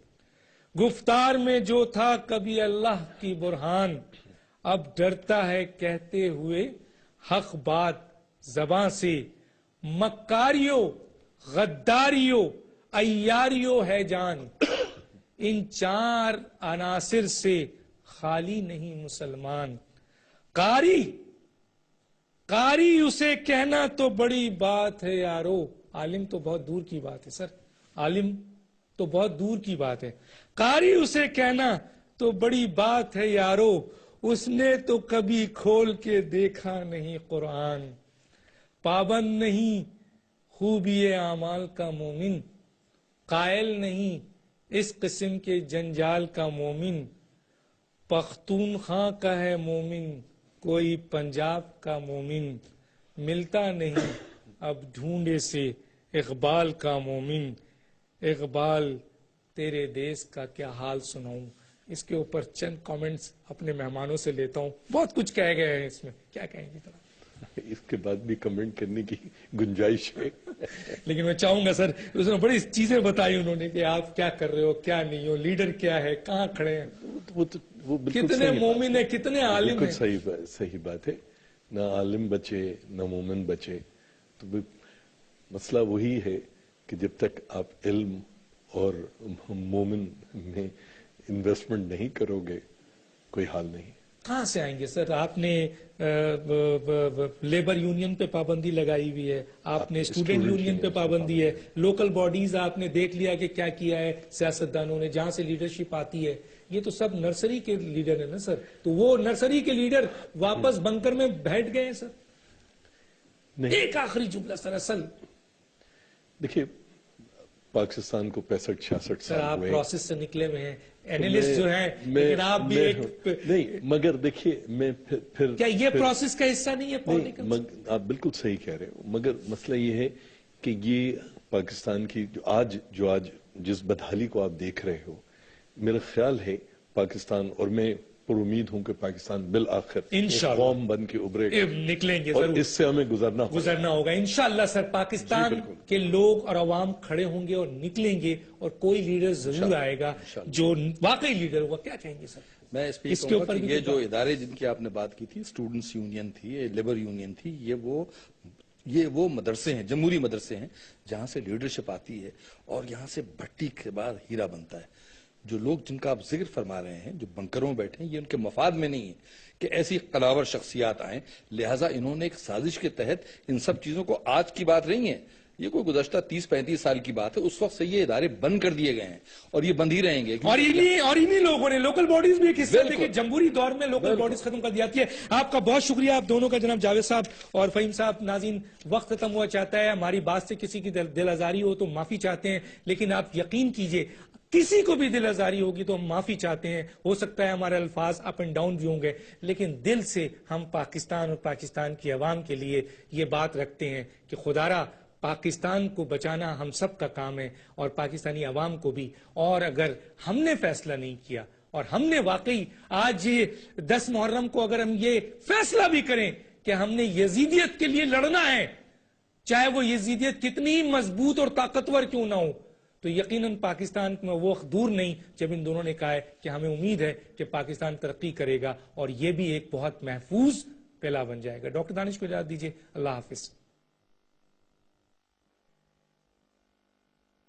گفتار میں جو تھا کبھی اللہ کی برہان، اب ڈرتا ہے کہتے ہوئے حق بات زباں سے، مکاریو غداریو عیاریو ہے جان، ان چار عناصر سے خالی نہیں مسلمان، قاری اسے کہنا تو بڑی بات ہے یارو، عالم تو بہت دور کی بات ہے سر، عالم تو بہت دور کی بات ہے، قاری اسے کہنا تو بڑی بات ہے یارو، اس نے تو کبھی کھول کے دیکھا نہیں قرآن، پابند نہیں خوبی اعمال کا مومن، قائل نہیں اس قسم کے جنجال کا مومن، پختونخوا کا ہے مومن کوئی پنجاب کا مومن، ملتا نہیں اب ڈھونڈے سے اقبال کا مومن، اقبال تیرے دیس کا کیا حال سناؤں۔ اس کے اوپر چند کامنٹس اپنے مہمانوں سے لیتا ہوں، بہت کچھ کہہ گئے ہیں اس میں، کیا کہیں گے ذرا؟ اس کے بعد بھی کمنٹ کرنے کی گنجائش ہے، لیکن میں چاہوں گا سر، اس میں بڑی چیزیں بتائی انہوں نے کہ آپ کیا کر رہے ہو، کیا نہیں ہو، لیڈر کیا ہے، کہاں کھڑے ہیں، وہ بالکل کتنے مومن ہیں، کتنے عالم ہیں۔ صحیح بات ہے، نہ عالم بچے نہ مومن بچے، تو مسئلہ وہی ہے کہ جب تک آپ علم اور مومن میں انویسٹمنٹ نہیں کرو گے کوئی حال نہیں۔ کہاں سے آئیں گے سر؟ آپ نے لیبر یونین پہ پابندی لگائی ہوئی ہے، آپ نے اسٹوڈنٹ یونین پہ پابندی ہے، لوکل باڈیز آپ نے دیکھ لیا کہ کیا کیا ہے سیاستدانوں نے، جہاں سے لیڈرشپ آتی ہے، یہ تو سب نرسری کے لیڈر ہیں نا سر، تو وہ نرسری کے لیڈر واپس بنکر میں بیٹھ گئے ہیں سر۔ ایک آخری جملہ سر، اصل دیکھیے پاکستان کو 65-66 سر آپ سال ہوئے، پروسیس سے نکلے ہوئے ہیں، اینالسٹ جو ہیں، لیکن آپ بھی ایک نہیں، مگر دیکھیے میں پھر کیا یہ پروسیس کا حصہ نہیں ہے پولیٹیکل؟ آپ بالکل صحیح کہہ رہے ہو، مگر مسئلہ یہ ہے کہ یہ پاکستان کی جو آج جس بدحالی کو آپ دیکھ رہے ہو، میرا خیال ہے پاکستان، اور میں پر امید ہوں کہ پاکستان بالآخر انشاءاللہ قوم بن کے ابھرے گا، نکلیں گے اور ضرور، اس سے ہمیں گزرنا ہوگا انشاءاللہ سر۔ پاکستان کے لوگ اور عوام کھڑے ہوں گے اور نکلیں گے، اور کوئی لیڈر ضرور آئے گا جو واقعی لیڈر ہوگا۔ کیا کہیں گے سر؟ میں اس پہ کہوں گا کہ یہ جو ادارے جن کی آپ نے بات کی تھی، اسٹوڈنٹس یونین تھی، لیبر یونین تھی، یہ وہ مدرسے ہیں، جمہوری مدرسے ہیں جہاں سے لیڈرشپ آتی ہے اور یہاں سے بھٹی کے بعد ہیرا بنتا ہے۔ جو لوگ جن کا آپ ذکر فرما رہے ہیں، جو بنکروں میں بیٹھے ہیں، یہ ان کے مفاد میں نہیں ہے کہ ایسی قلاور شخصیات آئیں، لہٰذا انہوں نے ایک سازش کے تحت ان سب چیزوں کو، آج کی بات نہیں ہے، یہ کوئی گزشتہ 30-35 سال کی بات ہے، اس وقت سے یہ ادارے بند کر دیے گئے ہیں اور یہ بند ہی رہیں گے. اور انہی لوگوں نے لوکل باڈیز بھی ایک حصہ تھے کہ بالکل. جمہوری دور میں لوکل باڈیز ختم کر دی جاتی ہے. آپ کا بہت شکریہ آپ دونوں کا، جناب جاوید صاحب اور فہیم صاحب. ناظرین، وقت ختم ہوا چاہتا ہے، ہماری بات سے کسی کی دل آزاری ہو تو معافی چاہتے ہیں، لیکن آپ یقین کیجئے کسی کو بھی دل آزاری ہوگی تو ہم معافی چاہتے ہیں. ہو سکتا ہے ہمارے الفاظ اپ اینڈ ڈاؤن بھی ہوں گے، لیکن دل سے ہم پاکستان اور پاکستان کی عوام کے لیے یہ بات رکھتے ہیں کہ خدارا پاکستان کو بچانا ہم سب کا کام ہے، اور پاکستانی عوام کو بھی. اور اگر ہم نے فیصلہ نہیں کیا اور ہم نے واقعی آج 10 محرم کو اگر ہم یہ فیصلہ بھی کریں کہ ہم نے یزیدیت کے لیے لڑنا ہے، چاہے وہ یزیدیت کتنی مضبوط اور طاقتور کیوں نہ ہو، تو یقیناً پاکستان میں وہ وقت دور نہیں جب ان دونوں نے کہا ہے کہ ہمیں امید ہے کہ پاکستان ترقی کرے گا اور یہ بھی ایک بہت محفوظ پہلا بن جائے گا. ڈاکٹر دانش کو اجازت دیجیے. اللہ حافظ.